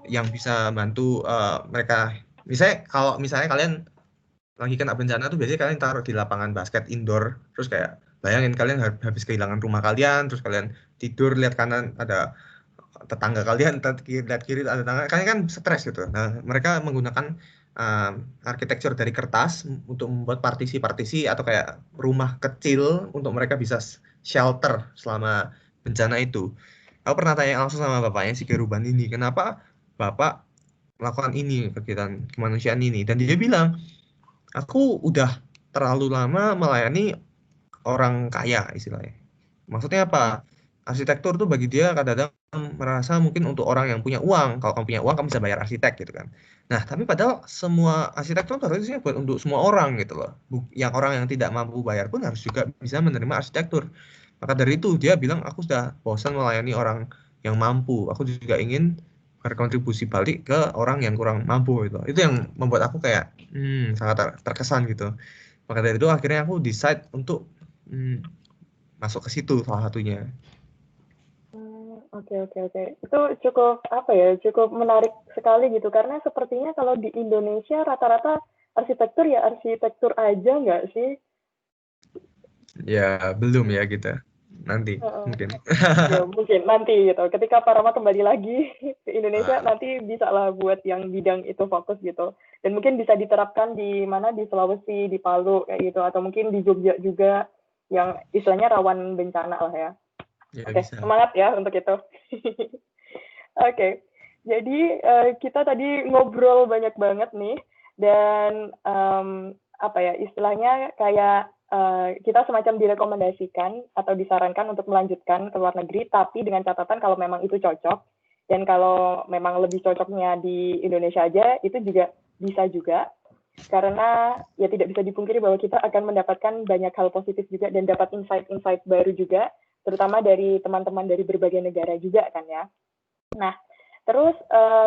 yang bisa bantu mereka. Misalnya kalau misalnya kalian lagi kena bencana tuh biasanya kalian taruh di lapangan basket indoor, terus kayak bayangin kalian habis kehilangan rumah kalian, terus kalian tidur lihat kanan ada tetangga kalian, lihat kiri ada tetangga, kalian kan stres gitu. Nah mereka menggunakan arsitektur dari kertas untuk membuat partisi-partisi atau kayak rumah kecil untuk mereka bisa shelter selama bencana itu. Aku pernah tanya langsung sama bapaknya si Keruban ini, kenapa bapak melakukan ini kegiatan kemanusiaan ini, dan dia bilang aku udah terlalu lama melayani orang kaya istilahnya. Maksudnya apa? Arsitektur tuh bagi dia kadang-kadang merasa mungkin untuk orang yang punya uang. Kalau kamu punya uang, kamu bisa bayar arsitek gitu kan. Nah, tapi padahal semua arsitektur harusnya buat untuk semua orang gitu loh. Yang orang yang tidak mampu bayar pun harus juga bisa menerima arsitektur. Maka dari itu dia bilang, aku sudah bosan melayani orang yang mampu. Aku juga ingin berkontribusi balik ke orang yang kurang mampu gitu. Itu yang membuat aku kayak sangat terkesan gitu. Maka dari itu akhirnya aku decide untuk masuk ke situ salah satunya. Oke, oke, oke. Itu cukup apa ya? Cukup menarik sekali gitu, karena sepertinya kalau di Indonesia rata-rata arsitektur ya arsitektur aja nggak sih? Ya belum ya kita nanti mungkin. Ya mungkin nanti gitu. Ketika Parama kembali lagi ke Indonesia, Ah, nanti bisa lah buat yang bidang itu fokus gitu. Dan mungkin bisa diterapkan di mana, di Sulawesi, di Palu kayak gitu, atau mungkin di Jogja juga yang istilahnya rawan bencana lah ya. ya Oke, bisa. semangat ya untuk itu. Oke, jadi kita tadi ngobrol banyak banget nih, dan apa ya istilahnya kayak kita semacam direkomendasikan atau disarankan untuk melanjutkan ke luar negeri, tapi dengan catatan kalau memang itu cocok, dan kalau memang lebih cocoknya di Indonesia aja, itu juga bisa juga, karena ya tidak bisa dipungkiri bahwa kita akan mendapatkan banyak hal positif juga dan dapat insight-insight baru juga, terutama dari teman-teman dari berbagai negara juga kan ya. Nah, terus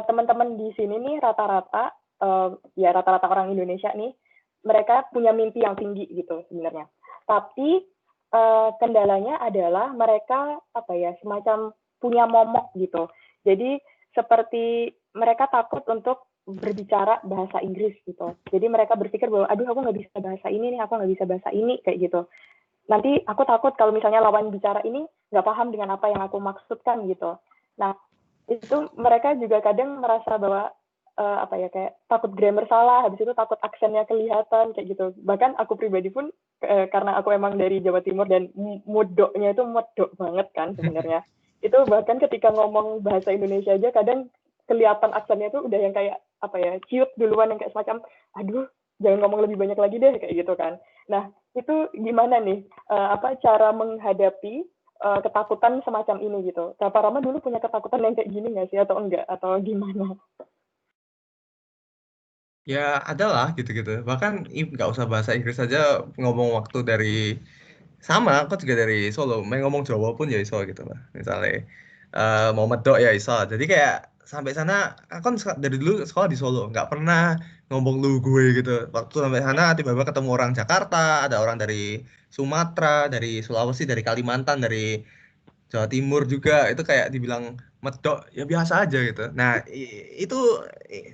teman-teman di sini nih rata-rata ya rata-rata orang Indonesia nih, mereka punya mimpi yang tinggi gitu sebenarnya. Tapi kendalanya adalah mereka apa ya semacam punya momok gitu. Jadi seperti mereka takut untuk berbicara bahasa Inggris gitu. Jadi mereka berpikir bahwa aduh aku nggak bisa bahasa ini nih, aku nggak bisa bahasa ini kayak gitu. Nanti aku takut kalau misalnya lawan bicara ini nggak paham dengan apa yang aku maksudkan gitu. Nah itu mereka juga kadang merasa bahwa kayak takut grammar salah, habis itu takut aksennya kelihatan kayak gitu. Bahkan aku pribadi pun karena aku emang dari Jawa Timur dan modoknya itu modok banget kan sebenarnya. Itu bahkan ketika ngomong bahasa Indonesia aja kadang kelihatan aksennya itu udah yang kayak ciut duluan yang kayak semacam aduh jangan ngomong lebih banyak lagi deh kayak gitu kan. Nah itu gimana nih cara menghadapi ketakutan semacam ini gitu. Kak Rama dulu punya ketakutan yang kayak gini nggak sih atau enggak atau gimana? Ya ada lah gitu-gitu. Bahkan nggak usah bahasa Inggris aja, ngomong waktu dari sama, aku juga dari Solo. Main ngomong Jawa pun ya iso gitu lah. Misalnya mau medok ya iso. Jadi kayak sampai sana, aku kan dari dulu sekolah di Solo, nggak pernah ngomong lu gue gitu. Waktu sampai sana tiba-tiba ketemu orang Jakarta, ada orang dari Sumatera, dari Sulawesi, dari Kalimantan, dari Jawa Timur juga, itu kayak dibilang medok ya biasa aja gitu. Nah itu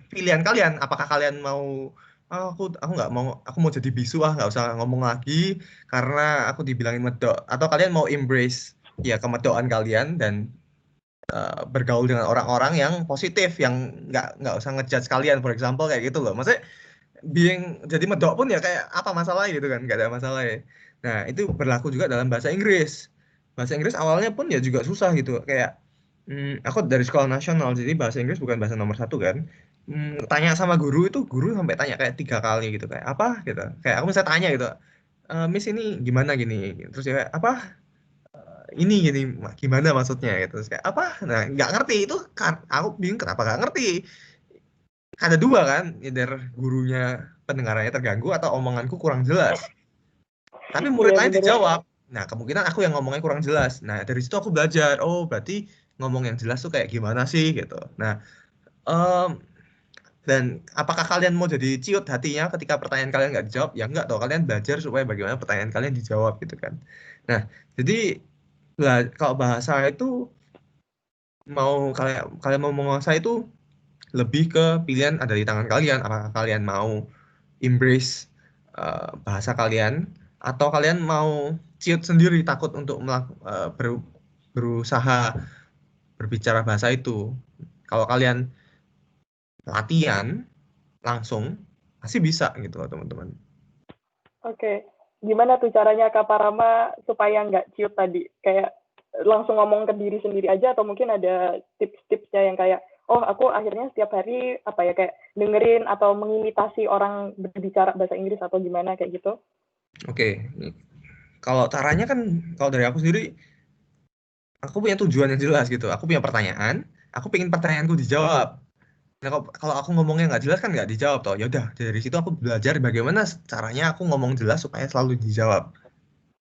pilihan kalian, apakah kalian mau "Ah, aku nggak mau, aku mau jadi bisu, nggak usah ngomong lagi karena aku dibilangin medok," atau kalian mau embrace ya kemedokan kalian dan bergaul dengan orang-orang yang positif, yang nggak usah ngejudge kalian, for example kayak gitu loh. Maksudnya jadi medok pun ya kayak apa masalah gitu kan, nggak ada masalah ya. Nah itu berlaku juga dalam bahasa Inggris. Bahasa Inggris awalnya pun ya juga susah gitu, kayak aku dari sekolah nasional, jadi bahasa Inggris bukan bahasa nomor satu kan. Tanya sama guru, itu guru sampai tanya kayak 3 kali gitu, kayak apa gitu, kayak aku bisa tanya gitu, Miss ini gimana gini, terus ya kayak apa ini gini gimana maksudnya gitu, terus kayak apa, nah nggak ngerti itu kan, aku bingung kenapa nggak ngerti. Ada dua kan, either gurunya pendengarannya terganggu atau omonganku kurang jelas. Tapi murid Iya lain bener dijawab. Nah, kemungkinan aku yang ngomongnya kurang jelas. Nah, dari situ aku belajar. Oh, berarti ngomong yang jelas tuh kayak gimana sih gitu. Nah, em, dan apakah kalian mau jadi ciut hatinya ketika pertanyaan kalian nggak dijawab? Ya enggak toh. Kalian belajar supaya bagaimana pertanyaan kalian dijawab gitu kan. Nah, jadi kalau bahasa itu kalian kalian mau menguasai itu lebih ke pilihan ada di tangan kalian. Apakah kalian mau embrace bahasa kalian atau kalian mau ciut sendiri, takut untuk berusaha berbicara bahasa itu. Kalau kalian latihan langsung pasti bisa gitu loh teman-teman. Oke, gimana tuh caranya Kak Parama supaya nggak ciut tadi? Kayak langsung ngomong ke diri sendiri aja atau mungkin ada tips-tipsnya yang kayak, oh aku akhirnya setiap hari kayak dengerin atau mengimitasi orang berbicara bahasa Inggris atau gimana kayak gitu? Oke, kalau caranya kan, kalau dari aku sendiri, aku punya tujuan yang jelas gitu. Aku punya pertanyaan, aku pengen pertanyaanku dijawab. Nah, kalau aku ngomongnya nggak jelas kan nggak dijawab toh. Ya udah, dari situ aku belajar bagaimana caranya aku ngomong jelas supaya selalu dijawab.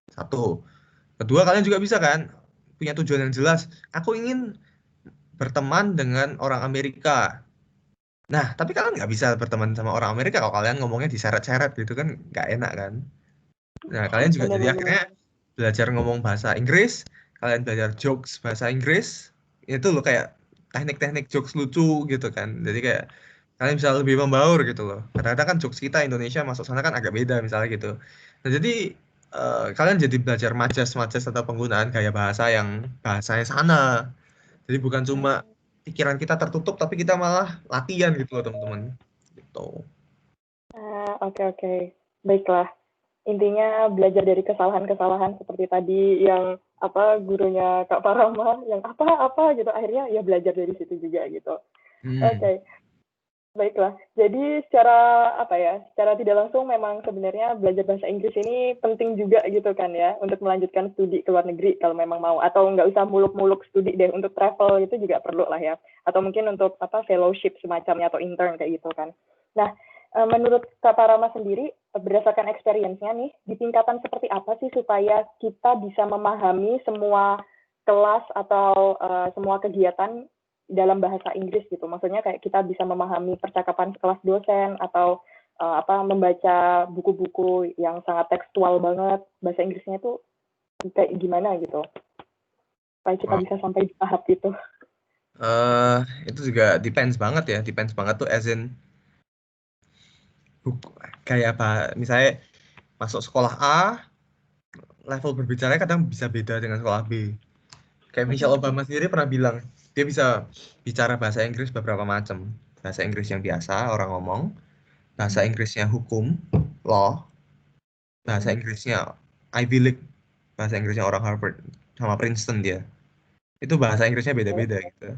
Satu. Kedua, kalian juga bisa kan punya tujuan yang jelas. Aku ingin berteman dengan orang Amerika. Nah, tapi kalian nggak bisa berteman sama orang Amerika kalau kalian ngomongnya diseret-seret gitu kan, nggak enak kan. Nah, kalian juga jadi Bener-bener. akhirnya belajar ngomong bahasa Inggris, kalian belajar jokes bahasa Inggris, itu loh kayak teknik-teknik jokes lucu gitu kan. Jadi kayak kalian bisa lebih membaur gitu loh. Kadang-kadang kan jokes kita Indonesia masuk sana kan agak beda misalnya gitu. Nah, jadi kalian jadi belajar majas-majas atau penggunaan gaya bahasa yang bahasanya sana. Jadi bukan cuma pikiran kita tertutup, tapi kita malah latihan gitu loh teman-teman. Gitu. Oke oke. Baiklah. Intinya belajar dari kesalahan-kesalahan seperti tadi yang gurunya Kak Parama yang apa gitu akhirnya ya belajar dari situ juga gitu. Hmm. Oke. Baiklah. Jadi secara tidak langsung memang sebenarnya belajar bahasa Inggris ini penting juga gitu kan ya untuk melanjutkan studi ke luar negeri kalau memang mau, atau nggak usah muluk-muluk studi deh, untuk travel itu juga perlu lah ya, atau mungkin untuk fellowship semacamnya atau intern kayak gitu kan. Nah, menurut Kak Parama sendiri berdasarkan experience-nya nih di tingkatan seperti apa sih supaya kita bisa memahami semua kelas atau semua kegiatan dalam bahasa Inggris gitu. Maksudnya kayak kita bisa memahami percakapan kelas dosen atau membaca buku-buku yang sangat tekstual banget. Bahasa Inggrisnya itu kayak gimana gitu. Supaya kita Wah, bisa sampai di tahap itu. Itu juga depends banget ya, depends banget tuh as in kayak apa, misalnya masuk sekolah A, level berbicaranya kadang bisa beda dengan sekolah B. Kayak Michelle Obama sendiri pernah bilang, dia bisa bicara bahasa Inggris beberapa macam. Bahasa Inggris yang biasa orang ngomong, bahasa Inggrisnya hukum, law, bahasa Inggrisnya Ivy League, bahasa Inggrisnya orang Harvard sama Princeton dia. Itu bahasa Inggrisnya beda-beda gitu.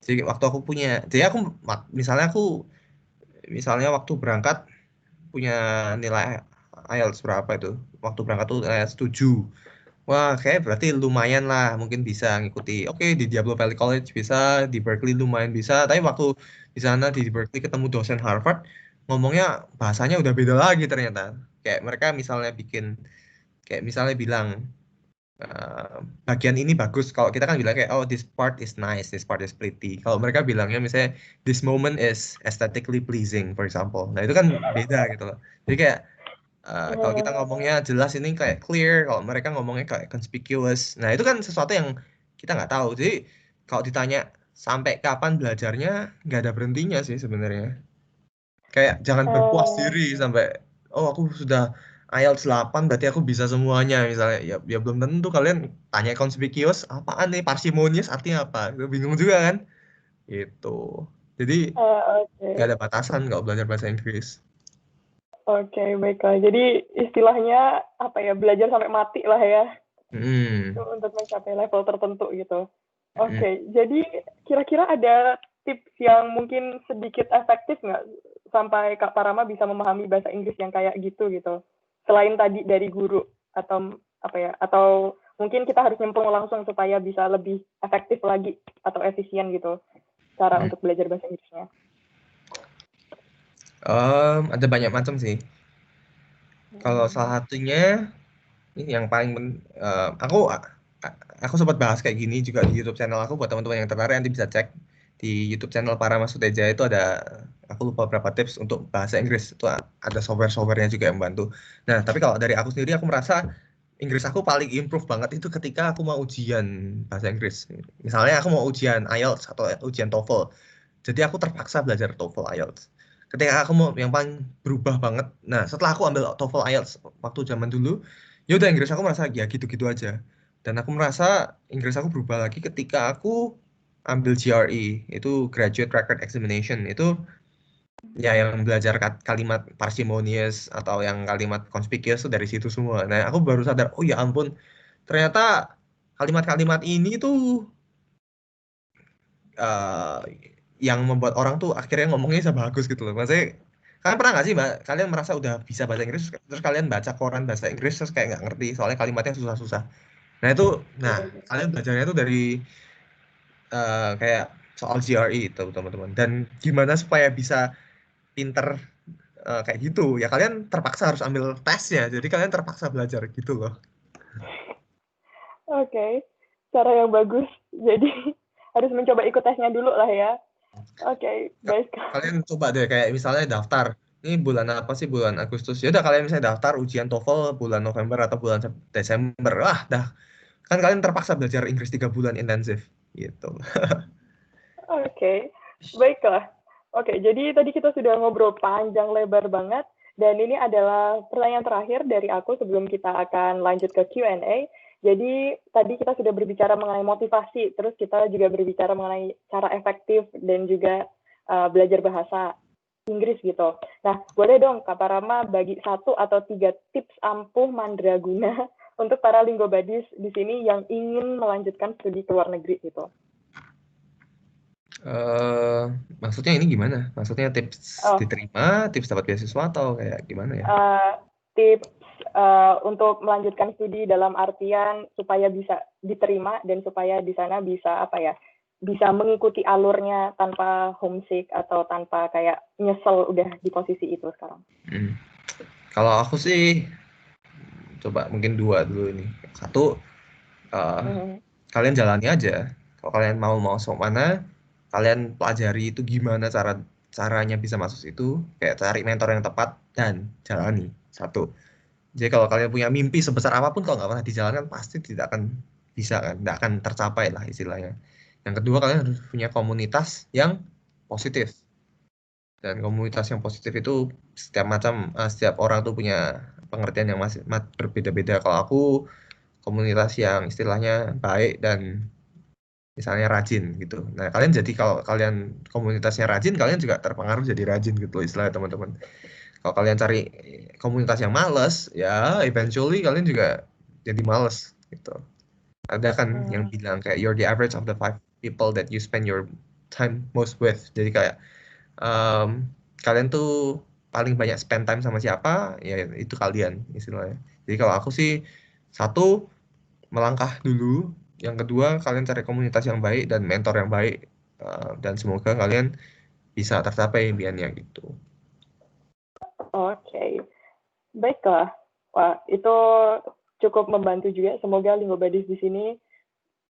Jadi waktu aku punya, jadi aku misalnya waktu berangkat punya nilai IELTS berapa itu? Waktu berangkat tuh IELTS 7. Wah, kayak berarti lumayan lah, mungkin bisa ngikuti. Oke, di Diablo Valley College bisa, di Berkeley lumayan bisa. Tapi waktu di sana di Berkeley ketemu dosen Harvard, ngomongnya bahasanya udah beda lagi ternyata. Kayak mereka kayak misalnya bilang, eh, bagian ini bagus. Kalau kita kan bilang kayak, oh this part is nice, this part is pretty. Kalau mereka bilangnya misalnya, this moment is aesthetically pleasing, for example. Nah itu kan beda gitu loh. Jadi kayak kalau kita ngomongnya jelas ini kayak clear, kalau mereka ngomongnya kayak conspicuous. Nah, itu kan sesuatu yang kita nggak tahu. Jadi, kalau ditanya sampai kapan belajarnya, nggak ada berhentinya sih sebenarnya. Kayak jangan berpuas diri sampai, oh aku sudah IELTS 8, berarti aku bisa semuanya misalnya. Ya belum tentu, kalian tanya conspicuous, apaan nih, parsimonious artinya apa? Bingung juga kan? Gitu. Jadi, nggak Oke. ada batasan kalau belajar bahasa Inggris. Oke, baiklah. Jadi istilahnya apa ya, belajar sampai mati lah ya Hmm. untuk mencapai level tertentu gitu. Hmm. Oke, jadi kira-kira ada tips yang mungkin sedikit efektif nggak sampai Kak Parama bisa memahami bahasa Inggris yang kayak gitu gitu? Selain tadi dari guru atau apa ya? Atau mungkin kita harus nyemplung langsung supaya bisa lebih efektif lagi atau efisien gitu cara untuk belajar bahasa Inggrisnya. Ada banyak macam sih. Kalau salah satunya ini yang paling aku sempat bahas kayak gini juga di YouTube channel aku, buat teman-teman yang tertarik nanti bisa cek di YouTube channel Parama Suteja. Itu ada, aku lupa berapa tips untuk bahasa Inggris, itu ada software-softwarenya juga yang membantu. Nah, tapi kalau dari aku sendiri, aku merasa Inggris aku paling improve banget itu ketika aku mau ujian bahasa Inggris. Misalnya aku mau ujian IELTS atau ujian TOEFL, jadi aku terpaksa belajar TOEFL IELTS. Ketika aku mau yang paling berubah banget, nah setelah aku ambil TOEFL IELTS waktu zaman dulu, ya udah Inggris aku merasa ya gitu-gitu aja. Dan aku merasa Inggris aku berubah lagi ketika aku ambil GRE, itu Graduate Record Examination. Itu ya yang belajar kalimat parsimonious atau yang kalimat conspicuous itu dari situ semua. Nah, aku baru sadar, oh ya ampun, ternyata kalimat-kalimat ini tuh eh, yang membuat orang tuh akhirnya ngomongnya bisa bagus gitu loh. Maksudnya, kalian pernah nggak sih, Mbak, kalian merasa udah bisa bahasa Inggris, terus kalian baca koran bahasa Inggris, terus kayak nggak ngerti, soalnya kalimatnya susah-susah. Nah, kalian belajarnya itu dari kayak soal GRE itu, teman-teman. Dan gimana supaya bisa pinter kayak gitu, ya kalian terpaksa harus ambil tesnya, jadi kalian terpaksa belajar gitu loh. Oke, cara yang bagus. Jadi harus mencoba ikut tesnya dulu lah ya. Oke, baik. Kalian coba deh kayak misalnya daftar, ini bulan apa sih, bulan Agustus, ya udah kalian misalnya daftar ujian TOEFL bulan November atau bulan Desember, wah dah kan kalian terpaksa belajar Inggris 3 bulan intensif gitu. Oke, baiklah. Oke, jadi tadi kita sudah ngobrol panjang lebar banget, dan ini adalah pertanyaan terakhir dari aku sebelum kita akan lanjut ke Q&A. Jadi tadi kita sudah berbicara mengenai motivasi, terus kita juga berbicara mengenai cara efektif dan juga belajar bahasa Inggris gitu. Nah, boleh dong Kak Parama bagi 1 atau 3 tips ampuh mandraguna untuk para linggobadis di sini yang ingin melanjutkan studi ke luar negeri gitu. Maksudnya ini gimana? Maksudnya tips Oh, diterima, tips dapat beasiswa atau kayak gimana ya? tips untuk melanjutkan studi dalam artian supaya bisa diterima dan supaya di sana bisa apa ya, bisa mengikuti alurnya tanpa homesick atau tanpa kayak nyesel udah di posisi itu sekarang. Kalau aku sih coba mungkin 2 dulu ini. Satu, eh, kalian jalani aja. Kalau kalian mau masuk mana, kalian pelajari itu gimana caranya bisa masuk situ, kayak cari mentor yang tepat dan jalani. Satu. Jadi kalau kalian punya mimpi sebesar apapun, kalau nggak pernah dijalankan pasti tidak akan bisa kan, nggak akan tercapai lah istilahnya. Yang kedua, kalian harus punya komunitas yang positif. Dan komunitas yang positif itu setiap orang tuh punya pengertian yang masih berbeda-beda. Kalau aku komunitas yang istilahnya baik dan misalnya rajin gitu. Nah, kalau kalian komunitasnya rajin, kalian juga terpengaruh jadi rajin gitu istilahnya teman-teman. Kalau kalian cari komunitas yang males, ya eventually kalian juga jadi males gitu. Ada kan yang bilang kayak you're the average of the 5 people that you spend your time most with. Jadi kayak kalian tuh paling banyak spend time sama siapa, ya itu kalian istilahnya. Jadi kalau aku sih, satu, melangkah dulu. Yang kedua, kalian cari komunitas yang baik dan mentor yang baik. Dan semoga kalian bisa tercapai impiannya gitu. Oke, baiklah. Wah, itu cukup membantu juga. Semoga Linggo Badis di sini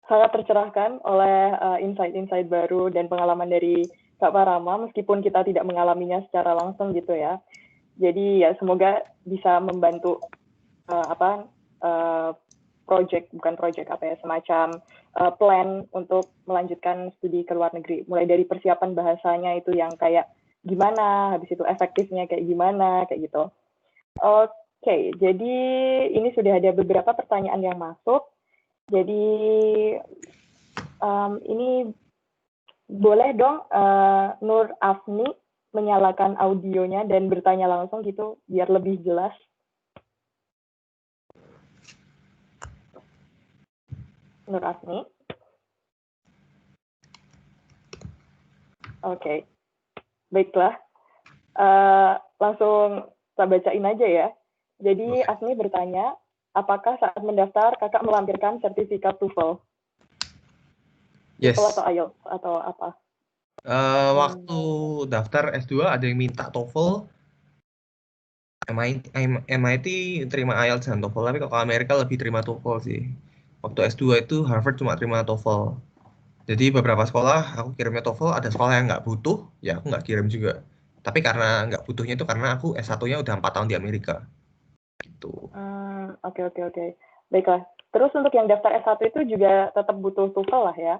sangat tercerahkan oleh insight-insight baru dan pengalaman dari Kak Parama, meskipun kita tidak mengalaminya secara langsung gitu ya. Jadi ya semoga bisa membantu semacam plan untuk melanjutkan studi ke luar negeri. Mulai dari persiapan bahasanya itu yang kayak gimana, habis itu efektifnya kayak gimana, kayak gitu. Oke, jadi ini sudah ada beberapa pertanyaan yang masuk. Jadi ini boleh dong Nur Afni menyalakan audionya dan bertanya langsung gitu biar lebih jelas. Nur Afni. Oke, baiklah. Langsung saya bacain aja ya. Jadi Afni bertanya, apakah saat mendaftar kakak melampirkan sertifikat TOEFL? Yes. TOEFL atau IELTS atau apa? Waktu daftar S2 ada yang minta TOEFL, MIT terima IELTS dan TOEFL, tapi kalau Amerika lebih terima TOEFL sih. Waktu S2 itu Harvard cuma terima TOEFL. Jadi beberapa sekolah aku kirimnya TOEFL, ada sekolah yang nggak butuh, ya aku nggak kirim juga. Tapi karena nggak butuhnya itu karena aku S1-nya udah 4 tahun di Amerika. Gitu. Oke. Baiklah. Terus untuk yang daftar S1 itu juga tetap butuh TOEFL lah ya?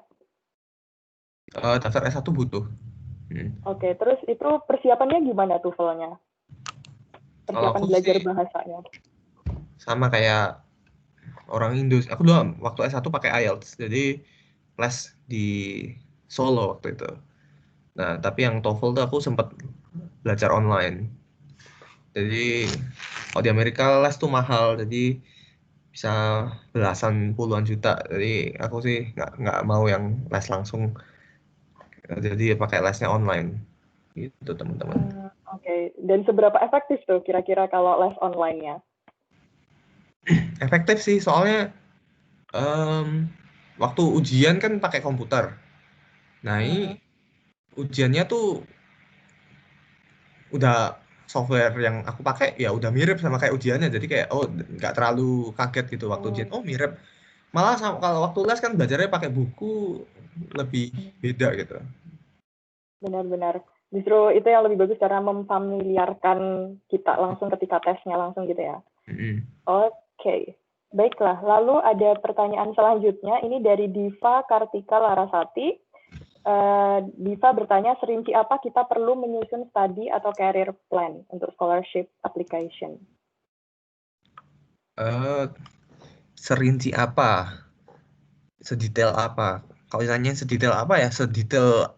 Daftar S1 butuh. Oke, terus itu persiapannya gimana TOEFL-nya? Persiapan belajar bahasanya? Sama kayak orang Indo. Aku dulu waktu S1 pakai IELTS, jadi les di Solo waktu itu. Nah, tapi yang TOEFL tuh aku sempat belajar online. Jadi kalau di Amerika les tuh mahal, jadi bisa belasan puluhan juta. Jadi aku sih nggak mau yang les langsung. Jadi pakai lesnya online. Gitu teman-teman. Oke. Dan seberapa efektif tuh kira-kira kalau les online-nya? Efektif sih, soalnya waktu ujian kan pakai komputer. Nah, ini ujiannya tuh udah software yang aku pakai ya udah mirip sama kayak ujiannya, jadi kayak nggak terlalu kaget gitu waktu ujian, mirip. Malah kalau waktu les kan belajarnya pakai buku, lebih beda gitu. Benar-benar. Justru itu yang lebih bagus karena memfamiliarkan kita langsung ketika tesnya langsung gitu ya. Oke. Baiklah, lalu ada pertanyaan selanjutnya, ini dari Diva Kartika Larasati. Diva bertanya, serinci apa kita perlu menyusun study atau career plan untuk scholarship application? Serinci apa? Sedetail apa? Kalau misalnya sedetail apa ya? Sedetail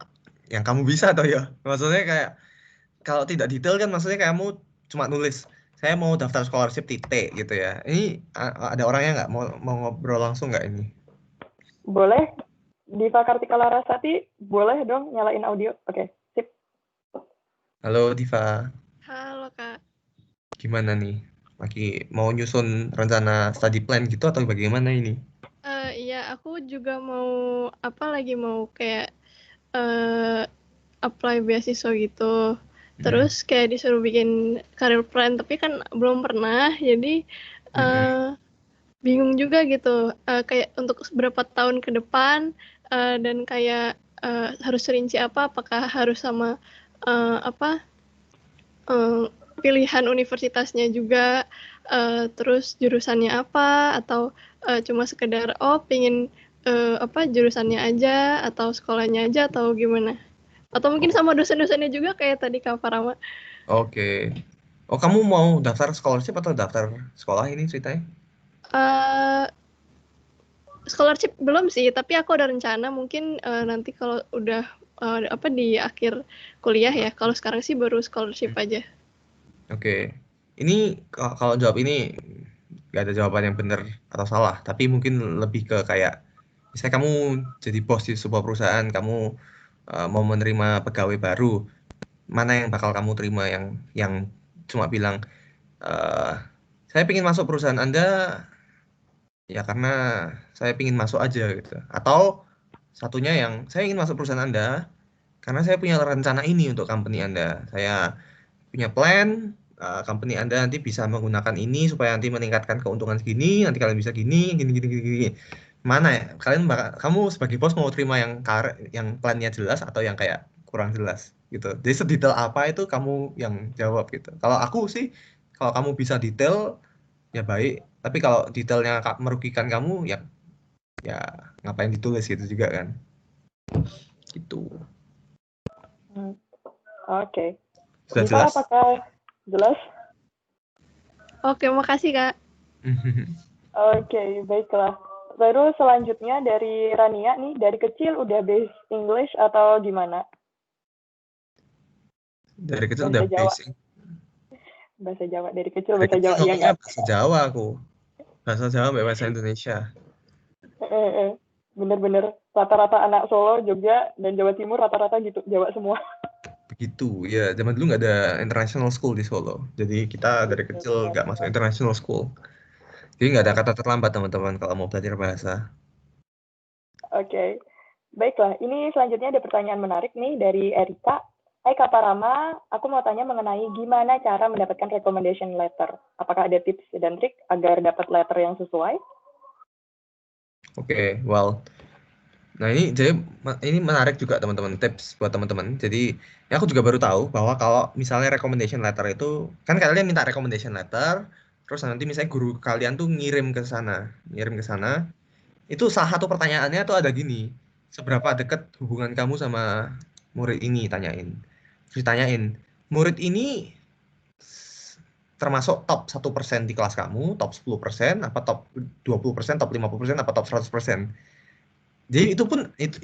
yang kamu bisa atau ya? Maksudnya kayak, kalau tidak detail kan maksudnya kamu cuma nulis, saya mau daftar scholarship titik gitu ya. Ini ada orangnya nggak? Mau ngobrol langsung nggak ini? Boleh, Diva Kartika Larasati, boleh dong nyalain audio. Oke, sip. Halo Diva. Halo Kak. Gimana nih? Lagi mau nyusun rencana study plan gitu atau bagaimana ini? Iya, aku juga lagi mau kayak apply beasiswa gitu. Terus kayak disuruh bikin career plan, tapi kan belum pernah, jadi bingung juga gitu. Kayak untuk berapa tahun ke depan, dan kayak harus serinci apa? Apakah harus sama pilihan universitasnya juga, terus jurusannya apa, atau cuma sekedar pingin jurusannya aja atau sekolahnya aja atau gimana? Atau mungkin sama dosen-dosennya juga kayak tadi Kak Farama. Oke. Oh, kamu mau daftar scholarship atau daftar sekolah ini ceritanya? Eh, Scholarship belum sih, tapi aku ada rencana mungkin nanti kalau udah di akhir kuliah ya. Kalau sekarang sih baru scholarship aja. Oke. Ini kalau jawab ini nggak ada jawaban yang benar atau salah, tapi mungkin lebih ke kayak misalnya kamu jadi bos di sebuah perusahaan, kamu mau menerima pegawai baru, mana yang bakal kamu terima, yang cuma bilang saya ingin masuk perusahaan Anda ya karena saya ingin masuk aja gitu, atau satunya yang saya ingin masuk perusahaan Anda karena saya punya rencana ini untuk company Anda, saya punya plan, company Anda nanti bisa menggunakan ini supaya nanti meningkatkan keuntungan segini, nanti kalian bisa gini, gini, gini, gini, gini. Mana ya? Kamu sebagai bos mau terima yang plannya jelas atau yang kayak kurang jelas gitu. Jadi sedetail apa itu kamu yang jawab gitu. Kalau aku sih, kalau kamu bisa detail ya baik. Tapi kalau detailnya merugikan kamu ya ngapain ditulis gitu juga kan. Gitu. Oke. Sudah Diva, jelas? apakah jelas? Oke, makasih Kak. Oke, baiklah. Terus selanjutnya dari Rania nih, dari kecil udah base English atau gimana? Dari kecil Bahasa udah Jawa. basic. Bahasa Jawa, dari kecil Dari bahasa kecil Jawa, iya ngomongnya nggak? bahasa Jawa aku. Bahasa Jawa sampai bahasa Indonesia. Bener-bener. Rata-rata anak Solo, Jogja, dan Jawa Timur rata-rata gitu, Jawa semua. Begitu, ya zaman dulu nggak ada international school di Solo. Jadi kita dari kecil nggak masuk international school. Jadi nggak ada kata terlambat teman-teman kalau mau belajar bahasa. Oke. Baiklah, ini selanjutnya ada pertanyaan menarik nih dari Erika. Hai Kak Parama, aku mau tanya mengenai gimana cara mendapatkan recommendation letter. Apakah ada tips dan trik agar dapat letter yang sesuai? Oke, well, nah ini menarik juga teman-teman, tips buat teman-teman. Jadi ya aku juga baru tahu bahwa kalau misalnya recommendation letter itu kan kalian minta recommendation letter, terus nanti misalnya guru kalian tuh ngirim ke sana, itu salah satu pertanyaannya tuh ada gini, seberapa dekat hubungan kamu sama murid ini, ditanyain, murid ini termasuk top 1% di kelas kamu, top 10%, apa top 20%, top 50%, apa top 100%. Jadi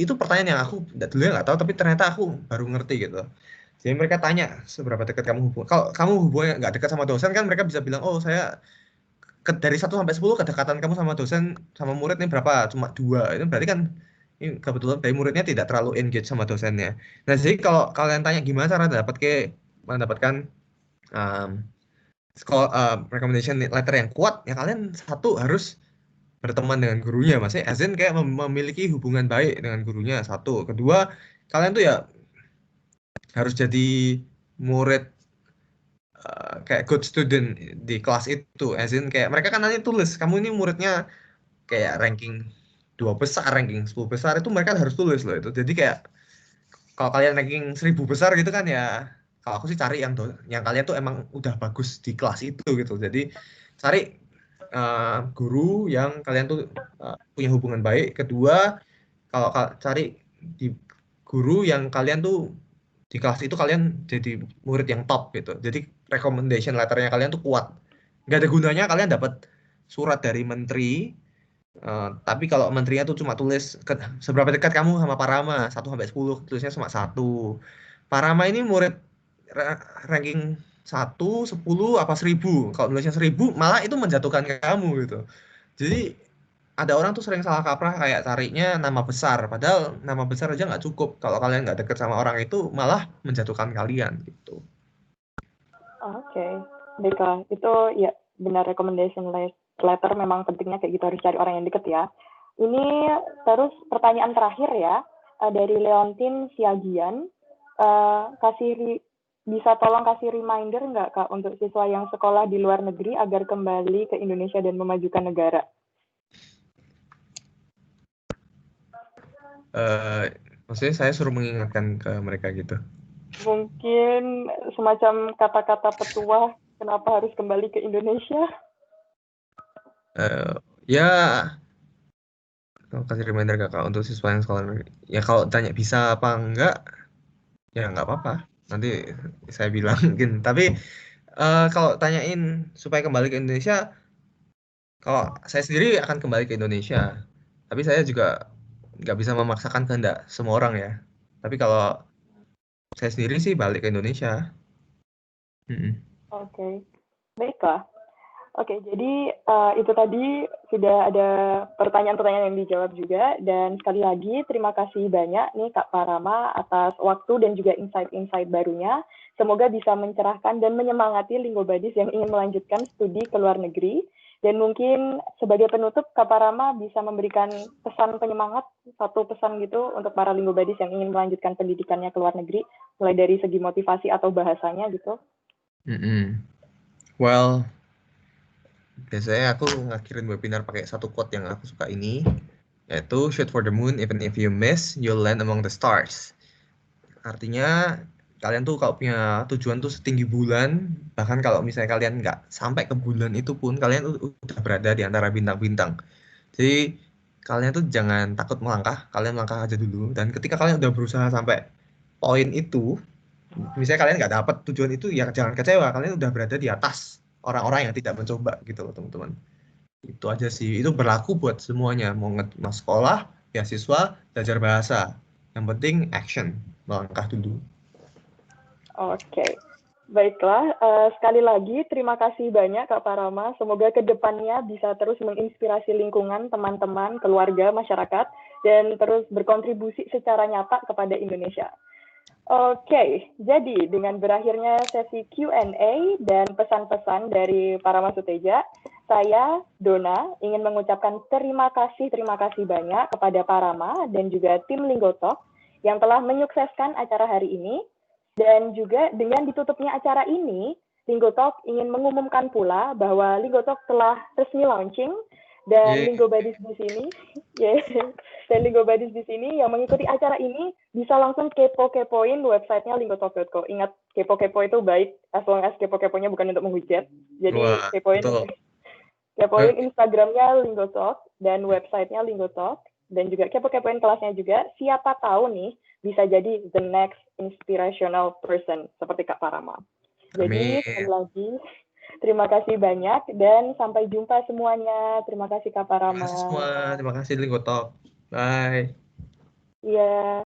itu pertanyaan yang aku dulu nggak tahu, tapi ternyata aku baru ngerti gitu. Jadi mereka tanya seberapa dekat kamu hubungan. Kalau kamu hubungannya nggak dekat sama dosen kan mereka bisa bilang, oh saya dari 1 sampai 10 kedekatan kamu sama dosen sama murid ini berapa? Cuma 2. Itu berarti kan ini kebetulan dari muridnya tidak terlalu engage sama dosennya. Nah jadi kalau kalian tanya gimana cara mendapatkan recommendation letter yang kuat, ya kalian satu harus berteman dengan gurunya, maksudnya Azin kayak memiliki hubungan baik dengan gurunya, satu. Kedua, kalian tuh ya harus jadi murid kayak good student di kelas itu, Azin kayak mereka kan nanti tulis kamu ini muridnya kayak ranking 2 besar, ranking 10 besar, itu mereka harus tulis loh itu. Jadi kayak kalau kalian ranking 1000 besar gitu kan ya, kalau aku sih cari yang kalian tuh emang udah bagus di kelas itu gitu. Jadi cari guru yang kalian tuh punya hubungan baik. Kedua, kalau cari di guru yang kalian tuh di kelas itu kalian jadi murid yang top gitu. Jadi recommendation letternya kalian tuh kuat. Nggak ada gunanya kalian dapat surat dari menteri, tapi kalau menterinya tuh cuma tulis seberapa dekat kamu sama Parama 1 sampai 10, tulisnya cuma 1. Parama ini murid ranking 1, 10, apa 1000. Kalau nulisnya 1000 malah itu menjatuhkan kamu gitu. Jadi ada orang tuh sering salah kaprah kayak carinya nama besar, padahal nama besar aja nggak cukup. Kalau kalian nggak deket sama orang itu malah menjatuhkan kalian gitu. Oke, baiklah. Itu ya benar, recommendation letter memang pentingnya kayak gitu, harus cari orang yang deket ya. Ini terus pertanyaan terakhir ya, dari Leontin Siagian. Bisa tolong kasih reminder nggak Kak untuk siswa yang sekolah di luar negeri agar kembali ke Indonesia dan memajukan negara? Maksudnya saya suruh mengingatkan ke mereka gitu. Mungkin semacam kata-kata petuah kenapa harus kembali ke Indonesia? Ya Aku kasih reminder kakak untuk siswa yang sekolah negeri. Ya kalau tanya bisa apa enggak, ya nggak apa-apa. Nanti saya bilang mungkin. Tapi kalau tanyain supaya kembali ke Indonesia, kalau saya sendiri akan kembali ke Indonesia. Tapi saya juga nggak bisa memaksakan kehendak semua orang ya. Tapi kalau saya sendiri sih balik ke Indonesia. Mm-mm. Oke, baiklah. Oke, jadi itu tadi sudah ada pertanyaan-pertanyaan yang dijawab juga. Dan sekali lagi, terima kasih banyak nih Kak Parama atas waktu dan juga insight-insight barunya. Semoga bisa mencerahkan dan menyemangati Linggobadis yang ingin melanjutkan studi ke luar negeri. Dan mungkin sebagai penutup, Kak Parama bisa memberikan pesan penyemangat, satu pesan gitu untuk para Linggobadis yang ingin melanjutkan pendidikannya ke luar negeri, mulai dari segi motivasi atau bahasanya gitu. Mm-mm. Well, biasanya aku ngakhirin webinar pakai satu quote yang aku suka ini, yaitu shoot for the moon, even if you miss, you'll land among the stars. Artinya kalian tuh kalau punya tujuan tuh setinggi bulan, bahkan kalau misalnya kalian nggak sampai ke bulan itu pun, kalian udah berada di antara bintang-bintang. Jadi kalian tuh jangan takut melangkah, kalian melangkah aja dulu. Dan ketika kalian udah berusaha sampai poin itu, misalnya kalian nggak dapat tujuan itu, ya jangan kecewa, kalian udah berada di atas orang-orang yang tidak mencoba gitu loh teman-teman. Itu aja sih, itu berlaku buat semuanya, mau sekolah, beasiswa, belajar bahasa. Yang penting action, melangkah dulu. Oke, baiklah. Sekali lagi terima kasih banyak Kak Parama. Semoga kedepannya bisa terus menginspirasi lingkungan, teman-teman, keluarga, masyarakat, dan terus berkontribusi secara nyata kepada Indonesia. Oke, jadi dengan berakhirnya sesi Q&A dan pesan-pesan dari Parama Suteja, saya, Dona, ingin mengucapkan terima kasih banyak kepada Parama dan juga tim Linggotalk yang telah menyukseskan acara hari ini. Dan juga dengan ditutupnya acara ini, Linggotalk ingin mengumumkan pula bahwa Linggotalk telah resmi launching dan Linggobadis di sini, dan Linggobadis di sini yang mengikuti acara ini bisa langsung kepo-kepoin websitenya linggotalk.co. Ingat, kepo-kepo itu baik, as long as kepo-keponya bukan untuk menghujat. Jadi kepoin Instagramnya Linggotalk dan websitenya Linggotalk. Dan juga kepo-kepoin kelasnya juga, siapa tahu nih bisa jadi the next inspirational person seperti Kak Parama. Jadi sekali lagi terima kasih banyak dan sampai jumpa semuanya. Terima kasih Kak Parama. Terima kasih semua, terima kasih Linggotalk. Bye. Iya.